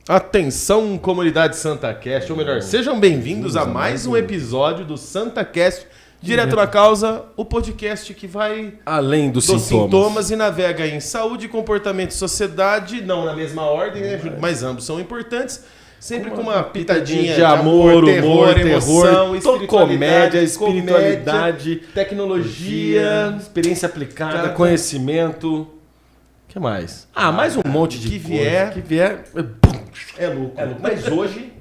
Atenção, comunidade SantaCast, ou melhor, sejam bem-vindos a mais um episódio do SantaCast, Direto na Causa, o podcast que vai além dos sintomas e navega em saúde, comportamento e sociedade, não na mesma ordem, né? Mas ambos são importantes, sempre com uma pitadinha de amor, humor, emoção, terror, comédia, espiritualidade, tecnologia, experiência aplicada, conhecimento. O que mais? Mais um monte de coisa. Que vier é louco. Mas hoje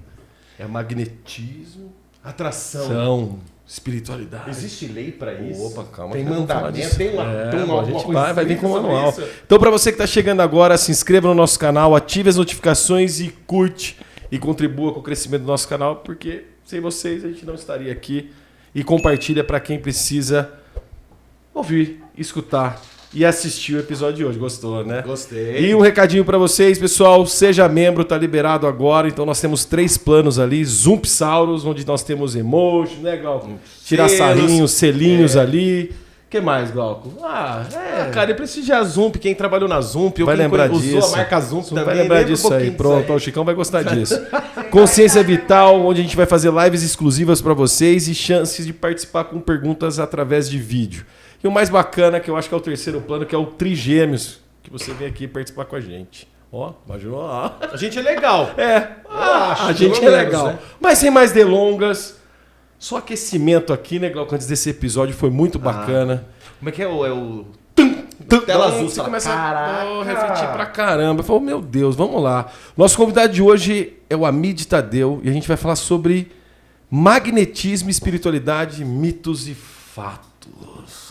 é magnetismo, atração, espiritualidade. Existe lei para isso? Opa, calma. Tem mandamento, tem a gente vai vir com o manual. Então, para você que está chegando agora, se inscreva no nosso canal, ative as notificações e curte e contribua com o crescimento do nosso canal, porque sem vocês a gente não estaria aqui. E compartilha para quem precisa ouvir, escutar e assistir o episódio de hoje. Gostou, né? Gostei. E um recadinho para vocês, pessoal. Seja membro, tá liberado agora. Então nós temos 3 planos ali. Zumpsaurus, onde nós temos emoji, né, Glauco? Tirar sarrinhos, selinhos ali. O que mais, Glauco? Cara, e prestigiar Zump, quem trabalhou na Zump, vai lembrar disso. Usou a marca Zump também. Vai lembrar disso aí. Pronto, o Chicão vai gostar disso. Consciência Vital, onde a gente vai fazer lives exclusivas para vocês e chances de participar com perguntas através de vídeo. E o mais bacana, que eu acho que é o terceiro plano, que é o Trigêmeos, que você vem aqui participar com a gente. Imaginou? A gente é legal. A gente é legal. Né? Mas sem mais delongas, só aquecimento aqui, né, Glauco? Antes desse episódio foi muito bacana. Como é que é o... Tela azul, você começa a refletir pra caramba. Eu falo, meu Deus, vamos lá. Nosso convidado de hoje é o Hamid Tadeu e a gente vai falar sobre magnetismo, espiritualidade, mitos e fatos.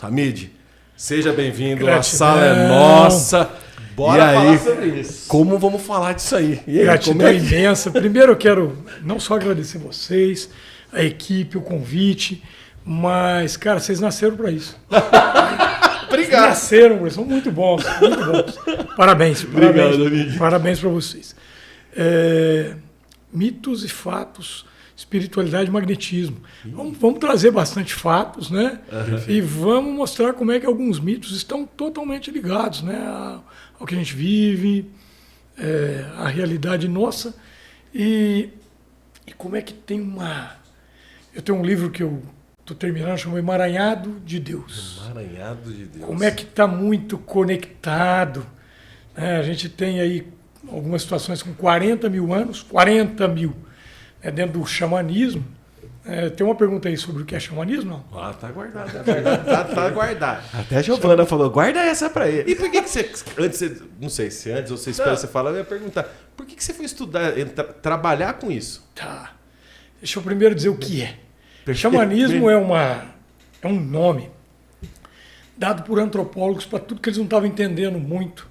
Hamid, seja bem-vindo. A sala é nossa. Bora falar sobre isso. Como vamos falar disso aí? Gratidão imensa. Primeiro eu quero não só agradecer vocês, a equipe, o convite, mas, cara, vocês nasceram para isso. Obrigado. Nasceram para isso. São muito bons, muito bons. Parabéns. Obrigado, Hamid. Parabéns para vocês. Mitos e fatos, espiritualidade e magnetismo. Vamos trazer bastante fatos, né? E vamos mostrar como é que alguns mitos estão totalmente ligados, né? Ao que a gente vive, à realidade nossa. E como é que tem uma... Eu tenho um livro que eu estou terminando, chama Emaranhado de Deus. Emaranhado de Deus. Como é que está muito conectado. Né? A gente tem aí algumas situações com 40 mil anos, 40 mil, dentro do xamanismo. Tem uma pergunta aí sobre o que é xamanismo? Não? Tá guardado. Tá guardado. Até a Giovana falou, guarda essa pra ele. E por que você, não sei se antes ou se espera você falar, eu ia perguntar, por que você foi estudar, trabalhar com isso? Tá. Deixa eu primeiro dizer o que é. Xamanismo é um nome dado por antropólogos para tudo que eles não estavam entendendo muito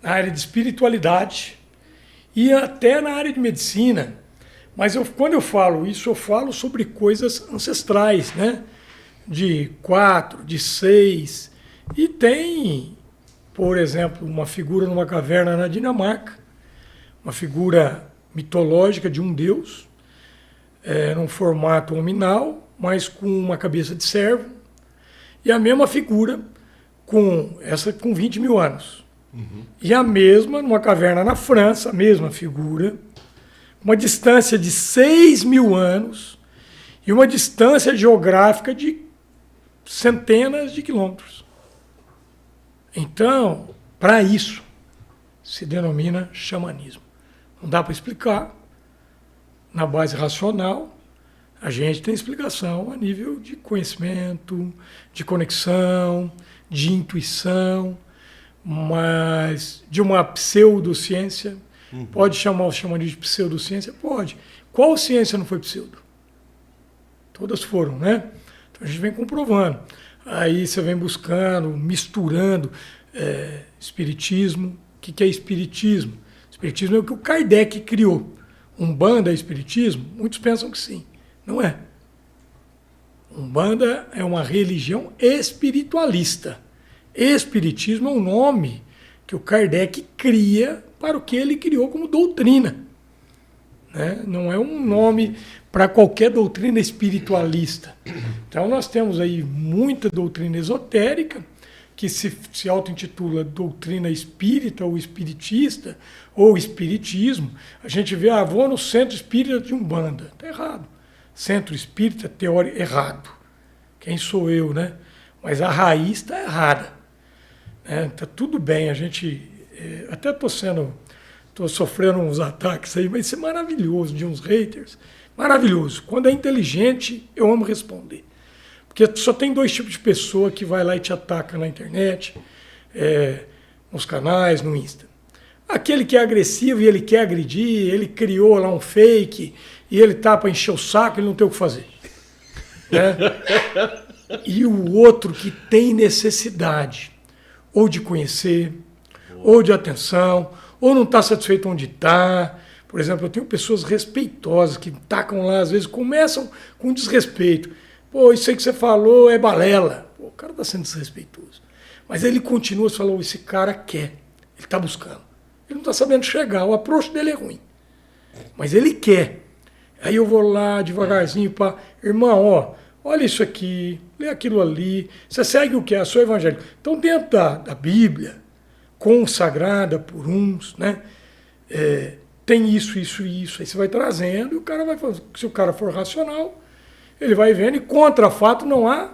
na área de espiritualidade e até na área de medicina. Mas quando eu falo isso, eu falo sobre coisas ancestrais, né? De 4, de 6. E tem, por exemplo, uma figura numa caverna na Dinamarca, uma figura mitológica de um deus, num formato hominal, mas com uma cabeça de servo, e a mesma figura com 20 mil anos. E a mesma, numa caverna na França, a mesma figura, uma distância de 6 mil anos e uma distância geográfica de centenas de quilômetros. Então, para isso, se denomina xamanismo. Não dá para explicar. Na base racional, a gente tem explicação a nível de conhecimento, de conexão, de intuição, mas de uma pseudociência. Pode chamar o xamanismo de pseudociência? Pode. Qual ciência não foi pseudo? Todas foram, né? Então a gente vem comprovando. Aí você vem buscando, misturando espiritismo. O que é espiritismo? Espiritismo é o que o Kardec criou. Umbanda é espiritismo? Muitos pensam que sim. Não é. Umbanda é uma religião espiritualista. Espiritismo é um nome que o Kardec cria para o que ele criou como doutrina. Né? Não é um nome para qualquer doutrina espiritualista. Então nós temos aí muita doutrina esotérica que se auto-intitula doutrina espírita ou espiritista ou espiritismo, a gente vê, vou no centro espírita de Umbanda. Está errado. Centro espírita, teórico, errado. Quem sou eu, né? Mas a raiz está errada. Tá tudo bem, a gente... até estou sofrendo uns ataques aí, mas isso é maravilhoso, de uns haters. Maravilhoso. Quando é inteligente, eu amo responder. Porque só tem 2 tipos de pessoa que vai lá e te ataca na internet, nos canais, no Insta. Aquele que é agressivo e ele quer agredir, ele criou lá um fake e ele tá para encher o saco, ele não tem o que fazer. Né? E o outro que tem necessidade ou de conhecer, ou de atenção, ou não está satisfeito onde está. Por exemplo, eu tenho pessoas respeitosas que tacam lá, às vezes começam com desrespeito. Pô, isso aí que você falou é balela. Pô, o cara está sendo desrespeitoso. Mas ele continua, você falou, esse cara quer, ele está buscando. Ele não está sabendo chegar, o approach dele é ruim. Mas ele quer. Aí eu vou lá devagarzinho para... Irmão, olha isso aqui, lê aquilo ali. Você segue o que? A sua evangélica. Então, dentro da Bíblia, consagrada por uns, né? Tem isso, isso e isso. Aí você vai trazendo e o cara vai fazer. Se o cara for racional, ele vai vendo e contra fato não há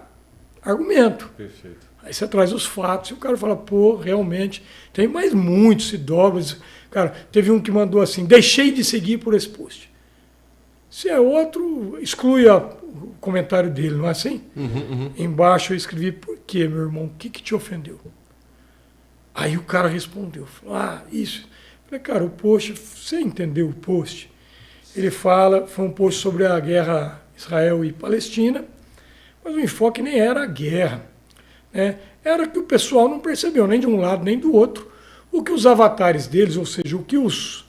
argumento. Perfeito. Aí você traz os fatos e o cara fala, pô, realmente, tem mais muitos, se dobra. Cara, teve um que mandou assim, deixei de seguir por esse post. Se é outro, exclui o comentário dele, não é assim? Embaixo eu escrevi, por quê, meu irmão? O que te ofendeu? Aí o cara respondeu, falou, isso. Eu falei, cara, o post, você entendeu o post? Ele fala, foi um post sobre a guerra Israel e Palestina, mas o enfoque nem era a guerra. Né? Era que o pessoal não percebeu, nem de um lado nem do outro, o que os avatares deles, ou seja, o que os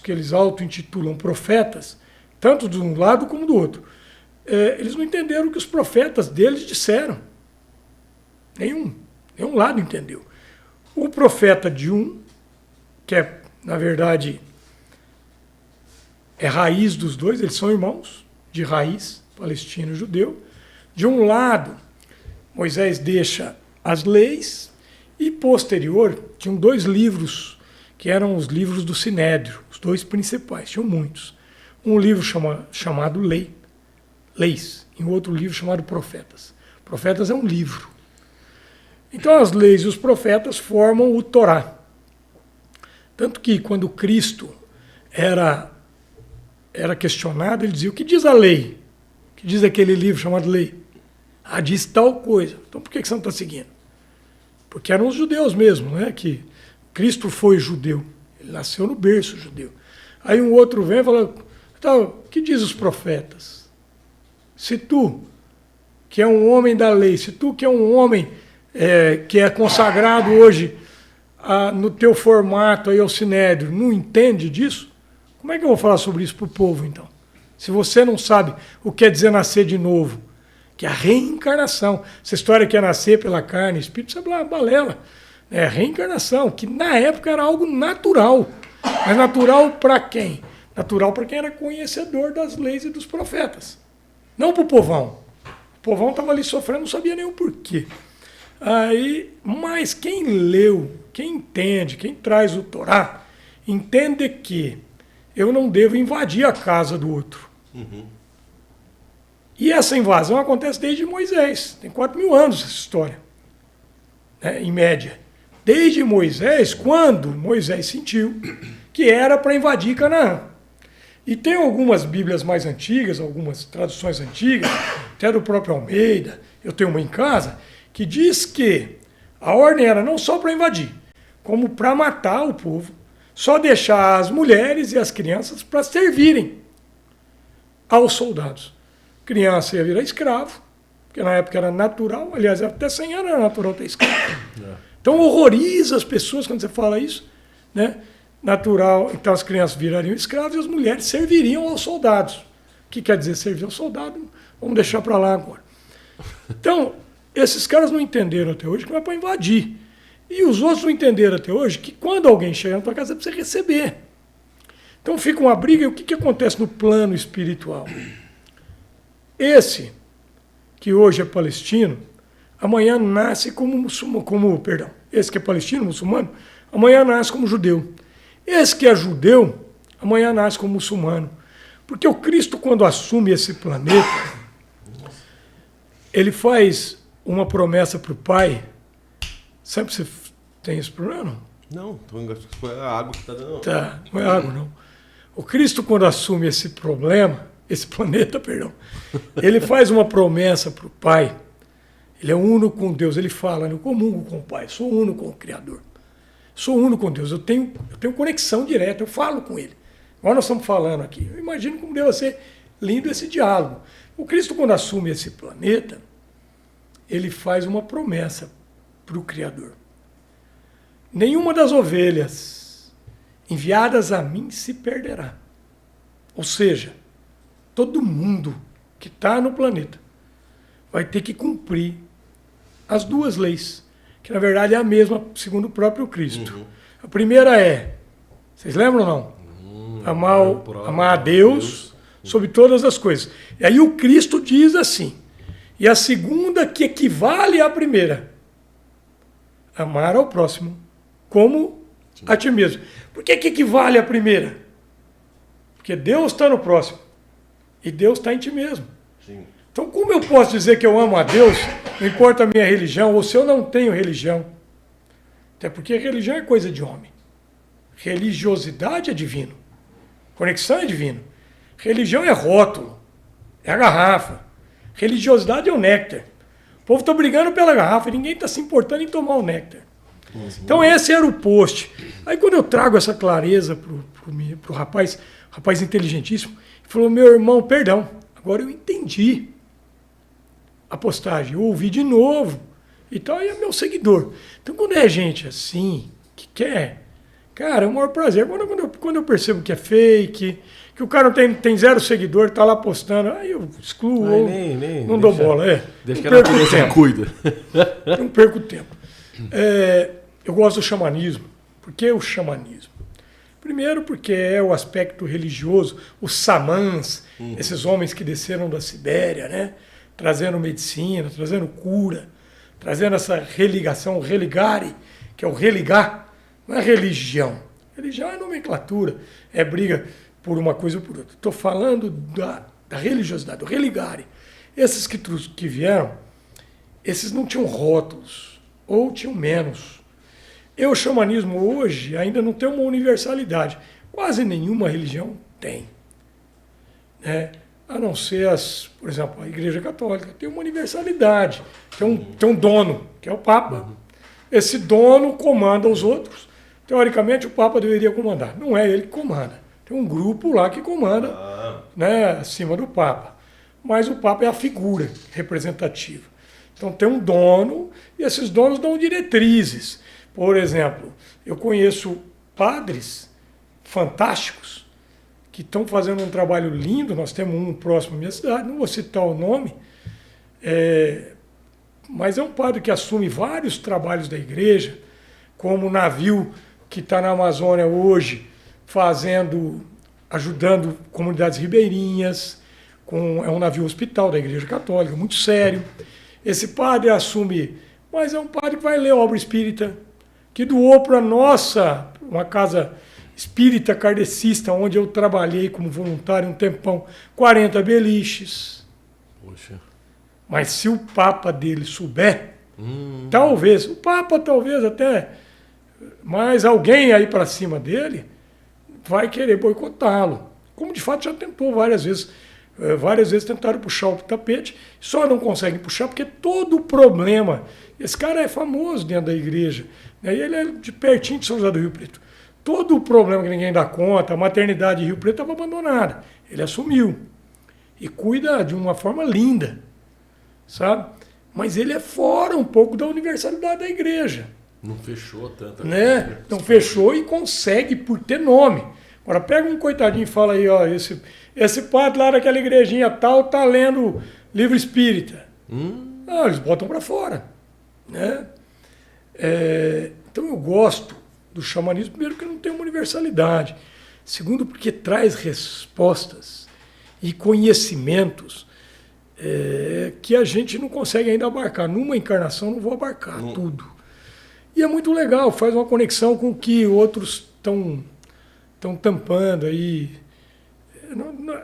que eles auto-intitulam profetas, tanto de um lado como do outro, eles não entenderam o que os profetas deles disseram. Nenhum lado entendeu. O profeta de um, que é, na verdade, é raiz dos dois, eles são irmãos, de raiz, palestino e judeu. De um lado, Moisés deixa as leis, e posterior, tinham 2 livros, que eram os livros do Sinédrio, os 2 principais, tinham muitos. Um livro chamado Leis, e um outro livro chamado Profetas. Profetas é um livro. Então as leis e os profetas formam o Torá. Tanto que quando Cristo era questionado, ele dizia, o que diz a lei? O que diz aquele livro chamado Lei? Diz tal coisa. Então por que você não está seguindo? Porque eram os judeus mesmo, né? Que Cristo foi judeu. Ele nasceu no berço judeu. Aí um outro vem e fala, o que diz os profetas? Se tu, que é um homem da lei, se tu que é um homem que é consagrado hoje no teu formato aí ao Sinédrio, não entende disso? Como é que eu vou falar sobre isso para o povo, então? Se você não sabe o que quer dizer nascer de novo, que é a reencarnação. Essa história que é nascer pela carne e espírito, isso é balela. É a reencarnação, que na época era algo natural. Mas natural para quem? Natural para quem era conhecedor das leis e dos profetas. Não para o povão. O povão estava ali sofrendo, não sabia nem o porquê. Mas quem leu, quem entende, quem traz o Torá, entende que eu não devo invadir a casa do outro. E essa invasão acontece desde Moisés. Tem 4.000 anos essa história, né, em média. Desde Moisés, quando Moisés sentiu que era para invadir Canaã. E tem algumas Bíblias mais antigas, algumas traduções antigas, até do próprio Almeida, eu tenho uma em casa, que diz que a ordem era não só para invadir, como para matar o povo, só deixar as mulheres e as crianças para servirem aos soldados. Criança ia virar escravo, porque na época era natural, aliás, até 100 anos era natural ter escravo. Então horroriza as pessoas quando você fala isso, né? Natural, então as crianças virariam escravos e as mulheres serviriam aos soldados. O que quer dizer servir ao soldado? Vamos deixar para lá agora. Então, esses caras não entenderam até hoje que não é para invadir. E os outros não entenderam até hoje que quando alguém chega na tua casa é para você receber. Então fica uma briga e o que acontece no plano espiritual? Esse, que hoje é palestino, amanhã nasce como muçulmano, esse que é palestino, muçulmano, amanhã nasce como judeu. Esse que é judeu, amanhã nasce como muçulmano. Porque o Cristo, quando assume esse planeta, ele faz uma promessa para o Pai. Sabe se você tem esse problema? Não, foi a água que está dando. Tá, não é água, não. O Cristo, quando assume esse planeta, ele faz uma promessa para o Pai. Ele é uno com Deus. Ele fala, eu comungo com o Pai, sou uno com o Criador. Sou uno com Deus, eu tenho conexão direta, eu falo com Ele. Agora nós estamos falando aqui. Eu imagino como deve ser lindo esse diálogo. O Cristo, quando assume esse planeta, ele faz uma promessa para o Criador. Nenhuma das ovelhas enviadas a mim se perderá. Ou seja, todo mundo que está no planeta vai ter que cumprir as duas leis, que na verdade é a mesma, segundo o próprio Cristo. Uhum. A primeira é, vocês lembram ou não? Amar a Deus sobre todas as coisas. E aí o Cristo diz assim, e a segunda que equivale à primeira, amar ao próximo como a ti mesmo. Por que equivale à primeira? Porque Deus está no próximo e Deus está em ti mesmo. Sim. Então como eu posso dizer que eu amo a Deus, não importa a minha religião, ou se eu não tenho religião? Até porque religião é coisa de homem. Religiosidade é divino. Conexão é divino. Religião é rótulo, é a garrafa. Religiosidade é o néctar. O povo está brigando pela garrafa e ninguém está se importando em tomar o néctar. Então esse era o post. Aí quando eu trago essa clareza pro rapaz inteligentíssimo, ele falou, meu irmão, perdão, agora eu entendi a postagem, eu ouvi de novo. Então aí é meu seguidor. Então quando é gente assim, que quer, cara, é o maior prazer. Quando eu percebo que é fake, que o cara tem 0 seguidor, tá lá postando, aí eu excluo, não dou bola. Deixa que a natureza cuida. Não perco tempo. Eu gosto do xamanismo. Por que o xamanismo? Primeiro porque é o aspecto religioso, os xamãs, esses homens que desceram da Sibéria, né? Trazendo medicina, trazendo cura, trazendo essa religação, o religare, que é o religar, não é religião. Religião é nomenclatura, é briga por uma coisa ou por outra. Estou falando da religiosidade, do religare. Esses que vieram, esses não tinham rótulos, ou tinham menos. O xamanismo hoje ainda não tem uma universalidade. Quase nenhuma religião tem. Né? A não ser, por exemplo, a Igreja Católica tem uma universalidade. Tem um dono, que é o Papa. Esse dono comanda os outros. Teoricamente, o Papa deveria comandar. Não é ele que comanda. Tem um grupo lá que comanda, né, acima do Papa. Mas o Papa é a figura representativa. Então tem um dono e esses donos dão diretrizes. Por exemplo, eu conheço padres fantásticos que estão fazendo um trabalho lindo. Nós temos um próximo à minha cidade, não vou citar o nome, mas é um padre que assume vários trabalhos da igreja, como o navio que está na Amazônia hoje, ajudando comunidades ribeirinhas, é um navio hospital da Igreja Católica, muito sério. Esse padre assume, mas é um padre que vai ler a obra espírita, que doou para uma casa espírita kardecista, onde eu trabalhei como voluntário um tempão, 40 beliches. Poxa. Mas se o Papa dele souber, talvez até, mas alguém aí para cima dele vai querer boicotá-lo. Como de fato já tentou várias vezes. Várias vezes tentaram puxar o tapete, só não conseguem puxar porque todo o problema... Esse cara é famoso dentro da igreja, né? E ele é de pertinho de São José do Rio Preto. Todo o problema que ninguém dá conta, a maternidade de Rio Preto estava abandonada. Ele assumiu e cuida de uma forma linda, sabe? Mas ele é fora um pouco da universalidade da igreja. Não fechou tanto. Né? Não fechou e consegue por ter nome. Agora pega um coitadinho e fala aí, ó, esse padre lá daquela igrejinha tal tá lendo livro espírita. Não, eles botam para fora. Né? Então eu gosto do xamanismo, primeiro porque não tem uma universalidade. Segundo porque traz respostas e conhecimentos que a gente não consegue ainda abarcar. Numa encarnação não vou abarcar tudo. E é muito legal, faz uma conexão com o que outros estão tampando aí.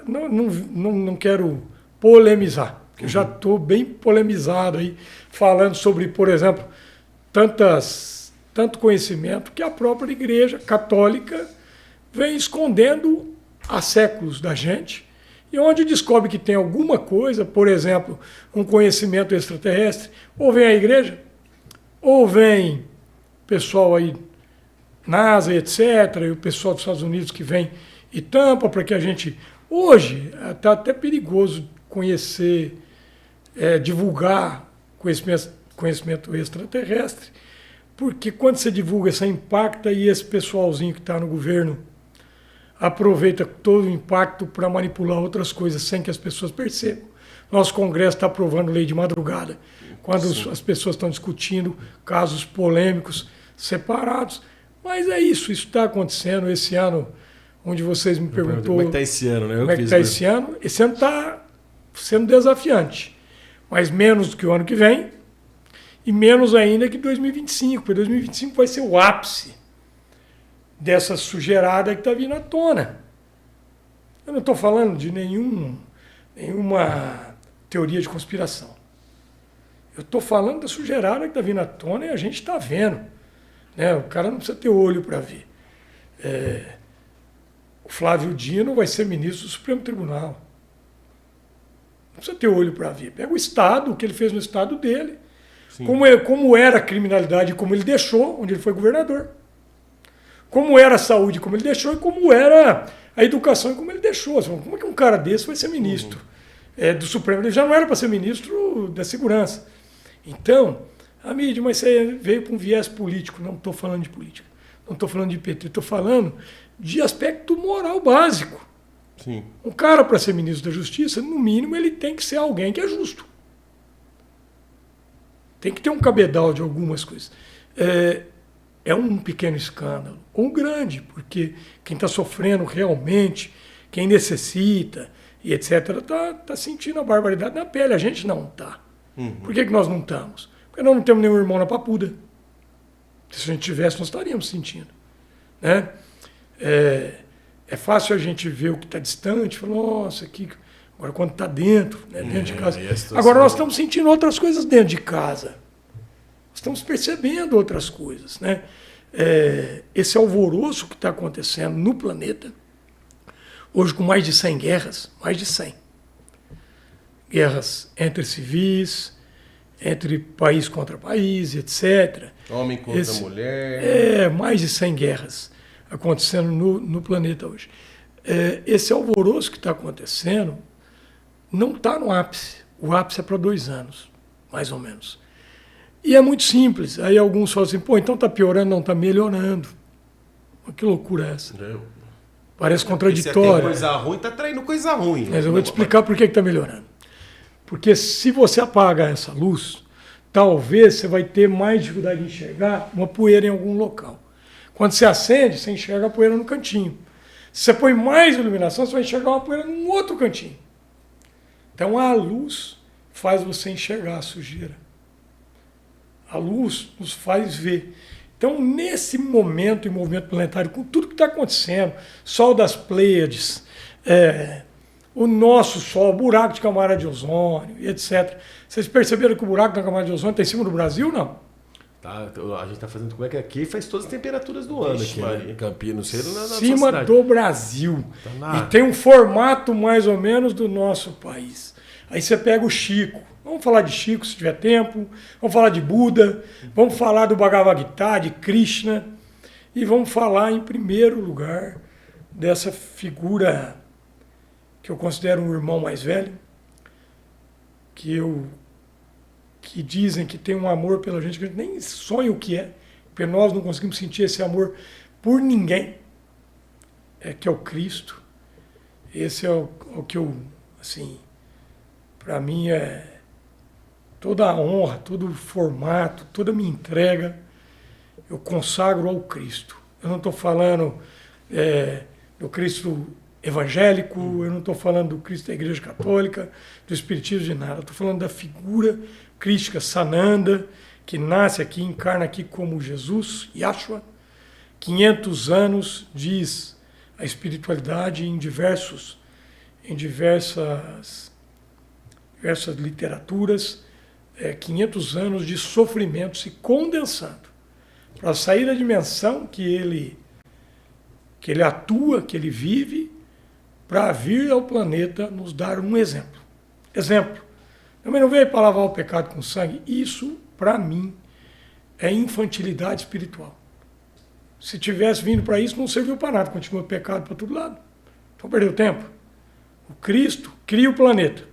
Não quero polemizar, porque eu já estou bem polemizado aí, falando sobre, por exemplo, tanto conhecimento que a própria Igreja Católica vem escondendo há séculos da gente, e onde descobre que tem alguma coisa, por exemplo, um conhecimento extraterrestre, ou vem a Igreja, ou vem pessoal aí, NASA, etc., e o pessoal dos Estados Unidos que vem e tampa para que a gente... Hoje, está até perigoso conhecer, divulgar conhecimento extraterrestre, porque quando você divulga, você impacta e esse pessoalzinho que está no governo aproveita todo o impacto para manipular outras coisas sem que as pessoas percebam. Nosso Congresso está aprovando lei de madrugada, quando as pessoas estão discutindo casos polêmicos separados. Mas é isso está acontecendo esse ano, onde vocês me perguntou... Como é que está esse ano, né? Como é que está esse ano? Esse ano está sendo desafiante, mas menos do que o ano que vem e menos ainda que 2025, porque 2025 vai ser o ápice dessa sujeirada que está vindo à tona. Eu não estou falando de nenhuma teoria de conspiração. Eu estou falando da sujeirada que está vindo à tona e a gente está vendo. Né? O cara não precisa ter olho para ver. O Flávio Dino vai ser ministro do Supremo Tribunal. Não precisa ter olho para ver. Pega o Estado, o que ele fez no Estado dele, como era a criminalidade, como ele deixou, onde ele foi governador. Como era a saúde, como ele deixou, e como era a educação, e como ele deixou. Como é que um cara desse vai ser ministro do Supremo? Ele já não era para ser ministro da Segurança. Então, a mídia, mas você veio para um viés político. Não estou falando de política. Não estou falando de PT. Estou falando de aspecto moral básico. Sim. Um cara, para ser ministro da Justiça, no mínimo, ele tem que ser alguém que é justo. Tem que ter um cabedal de algumas coisas. É um pequeno escândalo, ou um grande, porque quem está sofrendo realmente, quem necessita e etc., está sentindo a barbaridade na pele. A gente não está. Por que nós não estamos? Porque nós não temos nenhum irmão na papuda. Se a gente tivesse, nós estaríamos sentindo. Né? É fácil a gente ver o que está distante, falar, nossa, aqui. Agora, quando está dentro, né, dentro de casa. Agora, nós estamos sentindo outras coisas dentro de casa. Estamos percebendo outras coisas. Né? Esse alvoroço que está acontecendo no planeta, hoje com mais de 100 guerras, mais de 100. Guerras entre civis, entre país contra país, etc. Homem contra mulher. Mais de 100 guerras acontecendo no planeta hoje. Esse alvoroço que está acontecendo não está no ápice. O ápice é para 2 anos, mais ou menos. E é muito simples. Aí alguns falam assim, pô, então está piorando, não está melhorando. Mas que loucura é essa? Parece contraditório. Se tem coisa ruim, está traindo coisa ruim. Mas eu vou te explicar por que está melhorando. Porque se você apaga essa luz, talvez você vai ter mais dificuldade de enxergar uma poeira em algum local. Quando você acende, você enxerga a poeira no cantinho. Se você põe mais iluminação, você vai enxergar uma poeira num outro cantinho. Então a luz faz você enxergar a sujeira. A luz nos faz ver. Então, nesse momento em movimento planetário, com tudo que está acontecendo, Sol das Pleiades, o nosso Sol, o buraco de camada de ozônio, etc. Vocês perceberam que o buraco da camada de ozônio está em cima do Brasil, não? Tá, a gente está fazendo como é que aqui faz todas as temperaturas do ano aqui, né? Em Campinas, em cima do Brasil. Tá e tem um formato mais ou menos do nosso país. Aí você pega o Chico. Vamos falar de Chico, se tiver tempo. Vamos falar de Buda. Vamos falar do Bhagavad Gita, de Krishna. E vamos falar, em primeiro lugar, dessa figura que eu considero um irmão mais velho, que dizem que tem um amor pela gente, que a gente nem sonha o que é, porque nós não conseguimos sentir esse amor por ninguém, que é o Cristo. Esse é o que eu, assim, para mim toda a honra, todo o formato, toda a minha entrega, eu consagro ao Cristo. Eu não estou falando do Cristo evangélico, eu não estou falando do Cristo da Igreja Católica, do Espiritismo, de nada. Estou falando da figura crística Sananda, que nasce aqui, encarna aqui como Jesus, Yahshua. 500 anos, diz a espiritualidade em diversas literaturas, 500 anos de sofrimento se condensando para sair da dimensão que ele atua, que ele vive, para vir ao planeta nos dar um exemplo. Exemplo. Também não veio para lavar o pecado com sangue. Isso, para mim, é infantilidade espiritual. Se tivesse vindo para isso, não serviu para nada. Continua pecado para todo lado. Então perdeu tempo. O Cristo cria o planeta.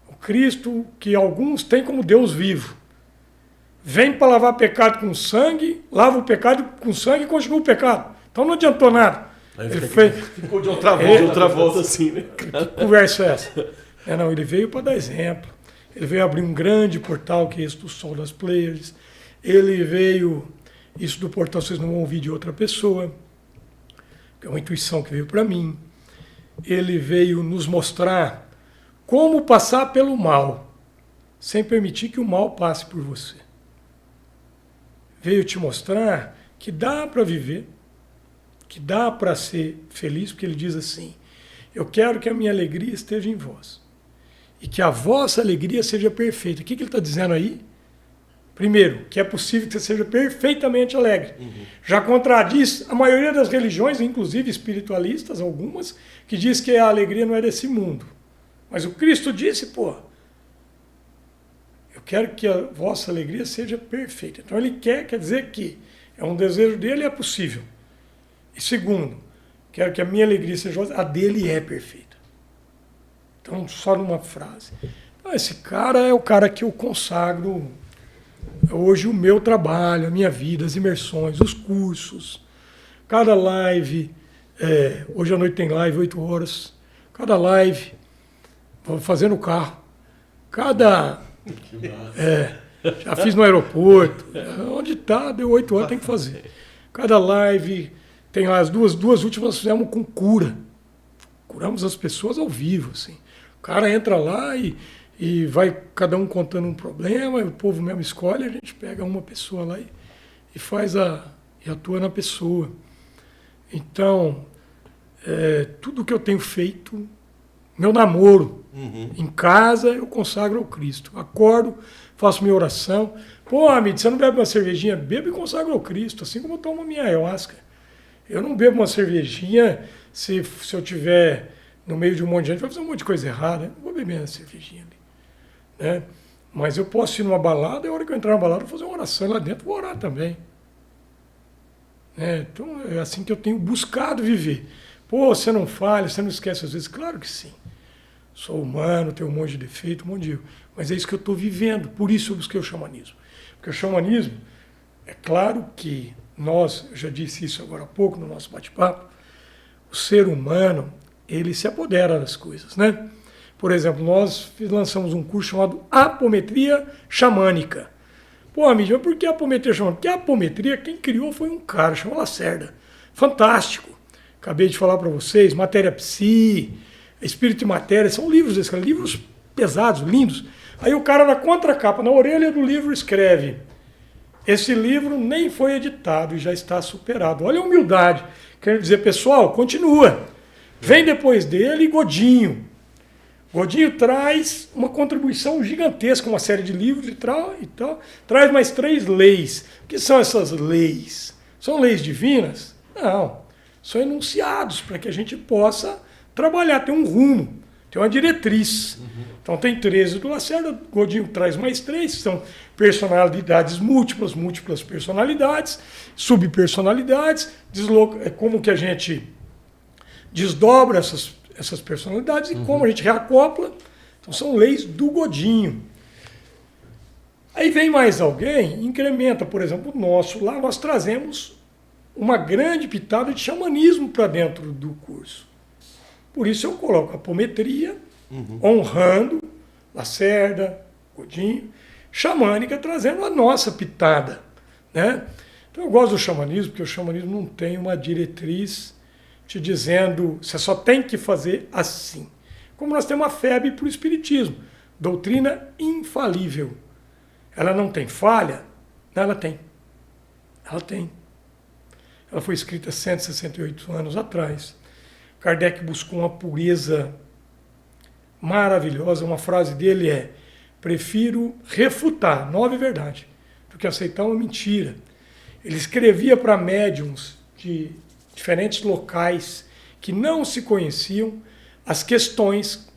O Cristo que alguns têm como Deus vivo. Vem para lavar pecado com sangue, lava o pecado com sangue e continua o pecado. Então não adiantou nada. Ele ficou de outra volta assim, né? Que conversa é essa? Não, ele veio para dar exemplo. Ele veio abrir um grande portal, que é esse do Sol das Pleiades. Ele veio... Isso do portal vocês não vão ouvir de outra pessoa, que é uma intuição que veio para mim. Ele veio nos mostrar como passar pelo mal, sem permitir que o mal passe por você. Veio te mostrar que dá para viver, que dá para ser feliz, porque ele diz assim: eu quero que a minha alegria esteja em vós, e que a vossa alegria seja perfeita. O que ele está dizendo aí? Primeiro, que é possível que você seja perfeitamente alegre. Já contradiz a maioria das religiões, inclusive espiritualistas, algumas, que diz que a alegria não é desse mundo. Mas o Cristo disse, eu quero que a vossa alegria seja perfeita. Então ele quer dizer que é um desejo dele e é possível. E segundo, quero que a minha alegria seja, a dele é perfeita. Então, só numa frase. Então, esse cara é o cara que eu consagro hoje o meu trabalho, a minha vida, as imersões, os cursos, cada live, hoje à noite tem live, 8 horas, cada live, vou fazer no carro, já fiz no aeroporto, onde está, deu 8 horas, tem que fazer. Cada live, tem lá as duas últimas fizemos com cura, curamos as pessoas ao vivo, assim. O cara entra lá e vai cada um contando um problema, o povo mesmo escolhe, a gente pega uma pessoa lá e faz e atua na pessoa. Então, tudo que eu tenho feito, meu namoro, em casa eu consagro ao Cristo. Acordo, faço minha oração. Amigo, você não bebe uma cervejinha? Bebo e consagro ao Cristo, assim como eu tomo minha ayahuasca. Eu não bebo uma cervejinha se eu tiver no meio de um monte de gente, vai fazer um monte de coisa errada. Eu não vou beber uma cervejinha ali. Mas eu posso ir numa balada, e a hora que eu entrar na balada, eu vou fazer uma oração lá dentro, vou orar também. Então é assim que eu tenho buscado viver. Você não falha, você não esquece às vezes? Claro que sim. Sou humano, tenho um monte de defeito, um monte de erro. Mas é isso que eu estou vivendo, por isso eu busquei o xamanismo. Porque o xamanismo, é claro que nós, eu já disse isso agora há pouco no nosso bate-papo, o ser humano, ele se apodera das coisas, né? Por exemplo, nós lançamos um curso chamado Apometria Xamânica. Amigo, mas por que apometria xamânica? Porque a apometria, quem criou foi um cara, chama Lacerda. Fantástico. Acabei de falar para vocês, Matéria Psi, Espírito e Matéria, são livros desses, livros pesados, lindos. Aí o cara na contracapa, na orelha do livro, escreve: esse livro nem foi editado e já está superado. Olha a humildade. Quer dizer, pessoal, continua. Vem depois dele Godinho. Godinho traz uma contribuição gigantesca, uma série de livros e tal, traz mais 3 leis. O que são essas leis? São leis divinas? Não. São enunciados para que a gente possa trabalhar, ter um rumo, ter uma diretriz. Então tem 13 do Lacerda, Godinho traz mais 3, que são personalidades múltiplas personalidades, subpersonalidades, como que a gente desdobra essas personalidades e como a gente reacopla. Então são leis do Godinho. Aí vem mais alguém, incrementa, por exemplo, o nosso. Lá nós trazemos uma grande pitada de xamanismo para dentro do curso. Por isso eu coloco a apometria, honrando Lacerda, Godinho, xamânica, trazendo a nossa pitada, né? Então eu gosto do xamanismo, porque o xamanismo não tem uma diretriz te dizendo, você só tem que fazer assim. Como nós temos a febre para o Espiritismo, doutrina infalível. Ela não tem falha? Não, ela tem. Ela tem. Ela foi escrita 168 anos atrás. Kardec buscou uma pureza maravilhosa. Uma frase dele é: prefiro refutar 9 verdades do que aceitar uma mentira. Ele escrevia para médiums de diferentes locais que não se conheciam as questões.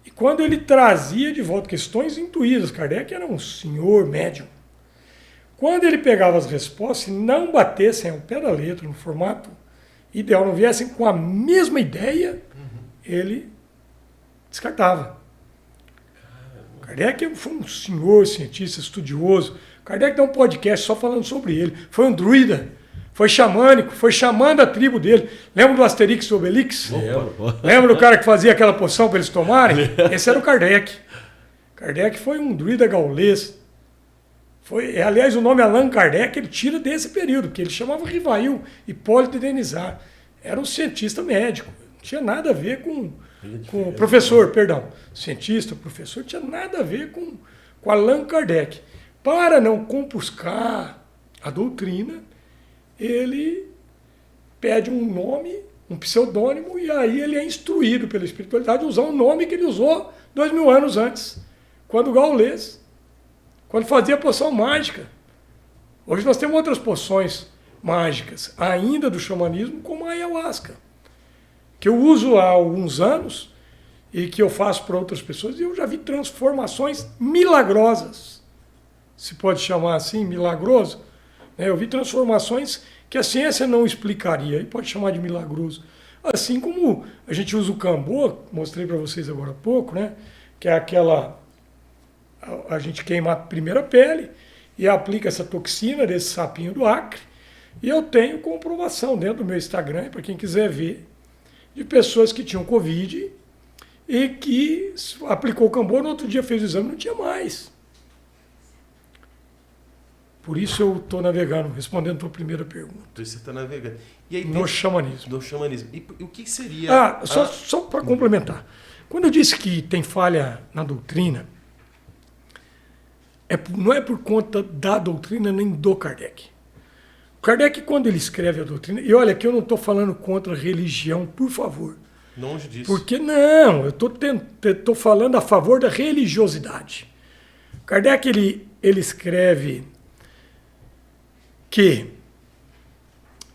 E quando ele trazia de volta questões intuídas, Kardec era um senhor médium. Quando ele pegava as respostas e não batessem ao pé da letra, no formato ideal, não viessem com a mesma ideia, ele descartava. Kardec foi um senhor cientista, estudioso. Kardec dá um podcast só falando sobre ele. Foi um druida, foi xamânico, foi xamã da tribo dele. Lembra do Asterix e Obelix? Lembra do cara que fazia aquela poção para eles tomarem? Esse era o Kardec. Kardec foi um druida gaulês. Aliás, o nome Allan Kardec ele tira desse período, que ele chamava Rivail Hipólito Denizar. Era um cientista médico. Não tinha nada a ver com professor, perdão. Cientista, professor, não tinha nada a ver com Allan Kardec. Para não compuscar a doutrina, ele pede um nome, um pseudônimo, e aí ele é instruído pela espiritualidade a usar um nome que ele usou 2000 anos antes, quando gaulês, quando fazia poção mágica. Hoje nós temos outras poções mágicas, ainda do xamanismo, como a ayahuasca, que eu uso há alguns anos e que eu faço para outras pessoas, e eu já vi transformações milagrosas. Se pode chamar assim, milagroso. Eu vi transformações que a ciência não explicaria, e pode chamar de milagroso. Assim como a gente usa o cambô, mostrei para vocês agora há pouco, né? Que é aquela... A gente queima a primeira pele e aplica essa toxina desse sapinho do Acre, e eu tenho comprovação dentro do meu Instagram, para quem quiser ver, de pessoas que tinham Covid e que aplicou o cambô, no outro dia fez o exame e não tinha mais. Por isso eu estou navegando, respondendo a tua primeira pergunta. Então você está navegando. E aí, no xamanismo. No xamanismo. E o que seria... Só para complementar. Quando eu disse que tem falha na doutrina, não é por conta da doutrina nem do Kardec. O Kardec, quando ele escreve a doutrina... E olha, aqui eu não estou falando contra a religião, por favor. Longe disso. Porque não, eu estou falando a favor da religiosidade. Kardec, ele escreve que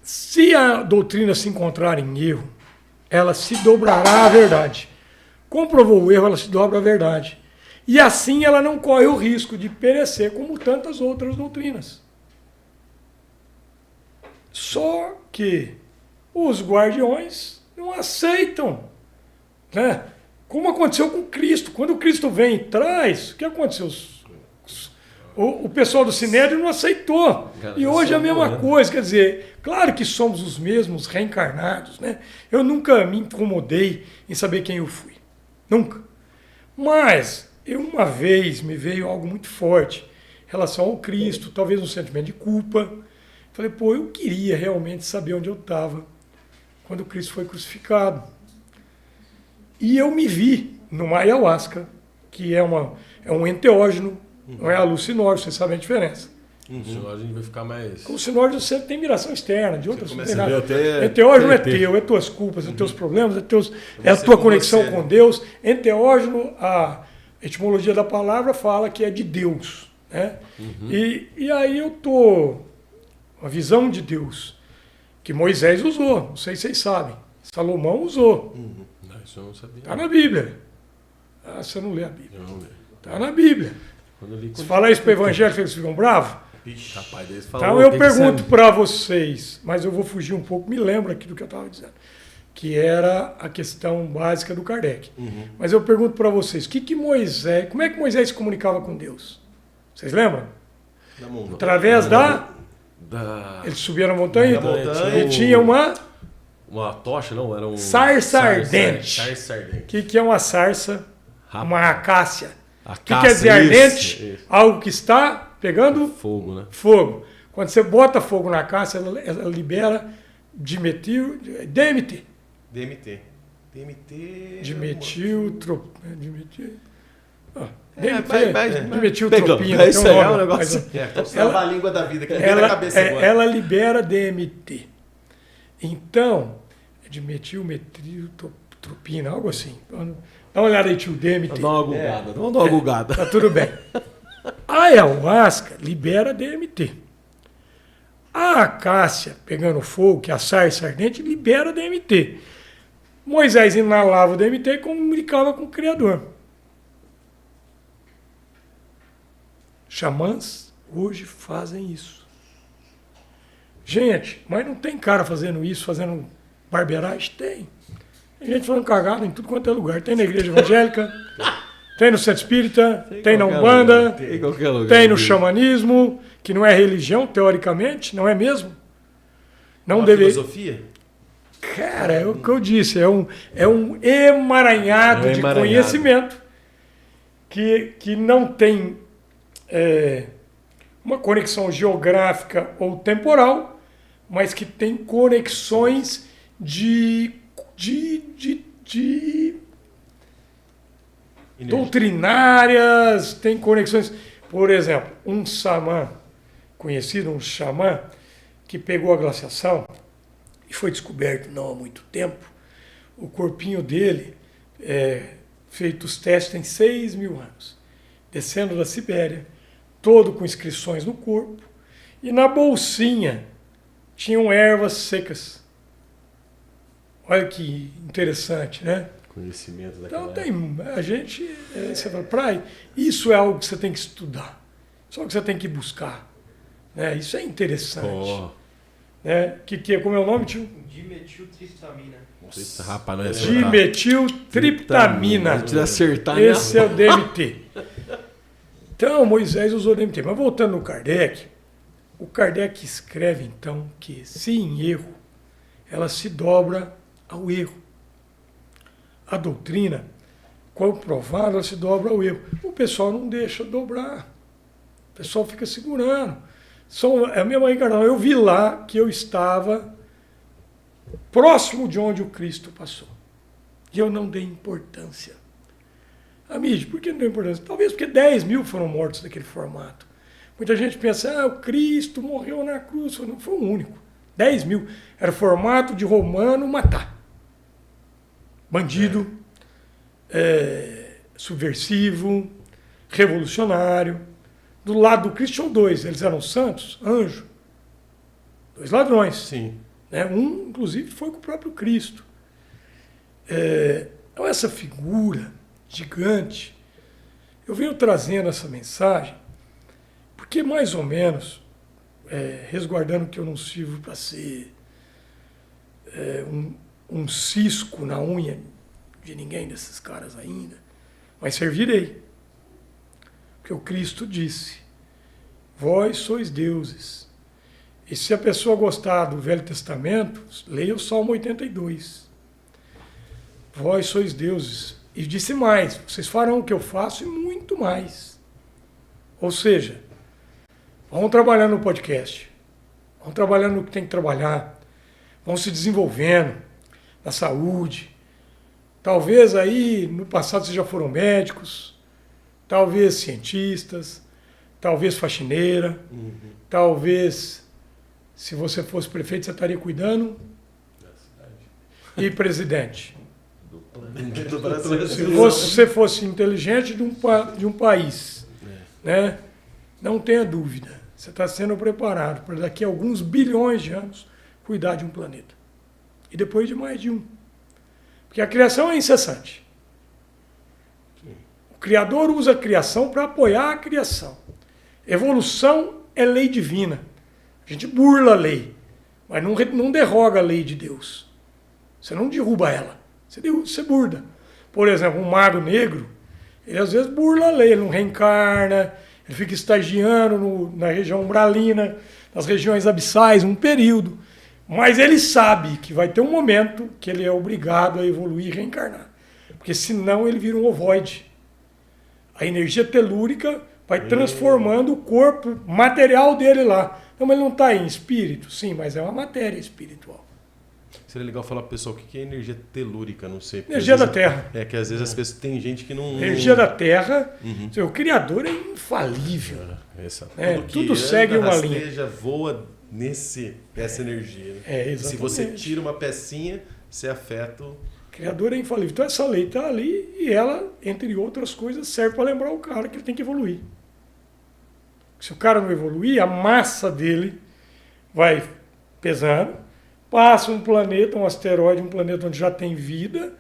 se a doutrina se encontrar em erro, ela se dobrará à verdade. Comprovou o erro, ela se dobra à verdade. E assim ela não corre o risco de perecer como tantas outras doutrinas. Só que os guardiões não aceitam, né? Como aconteceu com Cristo. Quando Cristo vem e traz, o que aconteceu? O pessoal do Sinédrio não aceitou. E hoje é a mesma coisa. Quer dizer, claro que somos os mesmos reencarnados, né? Eu nunca me incomodei em saber quem eu fui. Nunca. Mas, uma vez me veio algo muito forte em relação ao Cristo, talvez um sentimento de culpa. Falei, eu queria realmente saber onde eu estava quando Cristo foi crucificado. E eu me vi numa ayahuasca, que é um enteógeno, não é alucinógeno, vocês sabem a diferença. Alucinógeno a gente vai ficar mais... Alucinógeno você tem miração externa, de outras coisas. Enteógeno é teu, é tuas culpas, é teus problemas, é a tua conexão com Deus. Enteógeno, a etimologia da palavra fala que é de Deus, né? E aí eu estou... Uma visão de Deus, que Moisés usou, não sei se vocês sabem. Salomão usou. Não, isso eu não sabia. Está na Bíblia. Você não lê a Bíblia. Eu não leio. Está na Bíblia. Se falar isso para o evangélico, eles ficam bravos? Capaz deles falar. Então eu pergunto para vocês, mas eu vou fugir um pouco, me lembro aqui do que eu estava dizendo, que era a questão básica do Kardec. Mas eu pergunto para vocês, como é que Moisés se comunicava com Deus? Vocês lembram? Através Ele subia na montanha e tinha uma tocha, não? Era um... sarça ardente. Que é uma sarça? Uma acácia. O que quer dizer ardente? Isso. Algo que está pegando fogo, né? Fogo. Quando você bota fogo na acácia, ela libera DMT. DMT. DMT. Dimetiltropina. Isso aí é um negócio. A língua da vida que não vem na cabeça agora. Ela libera DMT. Então, é dimetiltropina, algo assim. Dá uma olhada aí, tio, DMT. Vamos dar uma gugada. Tá tudo bem. A ayahuasca libera DMT. A acácia, pegando fogo, que é a sarça ardente, libera DMT. Moisés inalava o DMT e comunicava com o Criador. Xamãs hoje fazem isso. Gente, mas não tem cara fazendo isso, fazendo barbeiragem? Tem. Tem gente falando cagada em tudo quanto é lugar. Tem na igreja evangélica, tem no centro espírita, tem na Umbanda, tem no xamanismo, que não é religião, teoricamente, não é mesmo? Não deveria. Filosofia? Cara, é o que eu disse, é um emaranhado de conhecimento que não tem uma conexão geográfica ou temporal, mas que tem conexões doutrinárias, tem conexões. Por exemplo, um xamã, conhecido, um xamã, que pegou a glaciação e foi descoberto não há muito tempo, o corpinho dele, feito os testes, tem 6.000 anos, descendo da Sibéria, todo com inscrições no corpo, e na bolsinha tinham ervas secas. Olha que interessante, né? Conhecimento daquela Então a gente, você fala, isso é algo que você tem que estudar, só que você tem que buscar, né? Isso é interessante. Né? Como é o nome, tio? Dimetiltriptamina. Nossa, rapaz, não é Dimetiltriptamina. Esse é o DMT. Então, Moisés usou DMT. Mas voltando no Kardec, o Kardec escreve, então, que se em erro, ela se dobra ao erro. A doutrina, quando provada, ela se dobra ao erro. O pessoal não deixa dobrar. O pessoal fica segurando. É a mesma encarnação. Eu vi lá que eu estava próximo de onde o Cristo passou. E eu não dei importância. Amide, por que não deu importância? Talvez porque 10.000 foram mortos daquele formato. Muita gente pensa, o Cristo morreu na cruz. Não foi o único. 10.000. Era formato de romano matar. Bandido, subversivo, revolucionário. Do lado do Cristo tinham 2. Eles eram santos, anjo. 2 ladrões. Sim. Né? Um, inclusive, foi com o próprio Cristo. Então, essa figura gigante, eu venho trazendo essa mensagem, porque mais ou menos, resguardando que eu não sirvo para ser um cisco na unha de ninguém desses caras ainda, mas servirei. Porque o Cristo disse, vós sois deuses. E se a pessoa gostar do Velho Testamento, leia o Salmo 82. Vós sois deuses. E disse mais, vocês farão o que eu faço e muito mais. Ou seja, vão trabalhar no podcast, vão trabalhar no que tem que trabalhar, vão se desenvolvendo na saúde. Talvez aí, no passado, vocês já foram médicos, talvez cientistas, talvez faxineira, talvez, se você fosse prefeito, você estaria cuidando e presidente. Se você fosse inteligente de um país, né? Não tenha dúvida, você está sendo preparado para daqui a alguns bilhões de anos cuidar de um planeta. E depois de mais de um. Porque a criação é incessante. O Criador usa a criação para apoiar a criação. Evolução é lei divina. A gente burla a lei, mas não derroga a lei de Deus. Você não derruba ela. Você burda. Por exemplo, um mago negro, ele às vezes burla a lei, ele não reencarna, ele fica estagiando na região umbralina, nas regiões abissais, um período. Mas ele sabe que vai ter um momento que ele é obrigado a evoluir e reencarnar. Porque senão ele vira um ovoide. A energia telúrica vai transformando o corpo material dele lá. Então ele não está em espírito, sim, mas é uma matéria espiritual. Seria legal falar pro pessoal o que é energia telúrica, não sei. Energia da Terra. É que às vezes as pessoas tem gente que não. Energia da Terra, o Criador é infalível. Tudo segue uma linha. Já voa essa energia. Exatamente. Se você tira uma pecinha, você afeta o Criador é infalível. Então essa lei está ali e ela, entre outras coisas, serve para lembrar o cara que ele tem que evoluir. Se o cara não evoluir, a massa dele vai pesando, passa um planeta, um asteroide, um planeta onde já tem vida,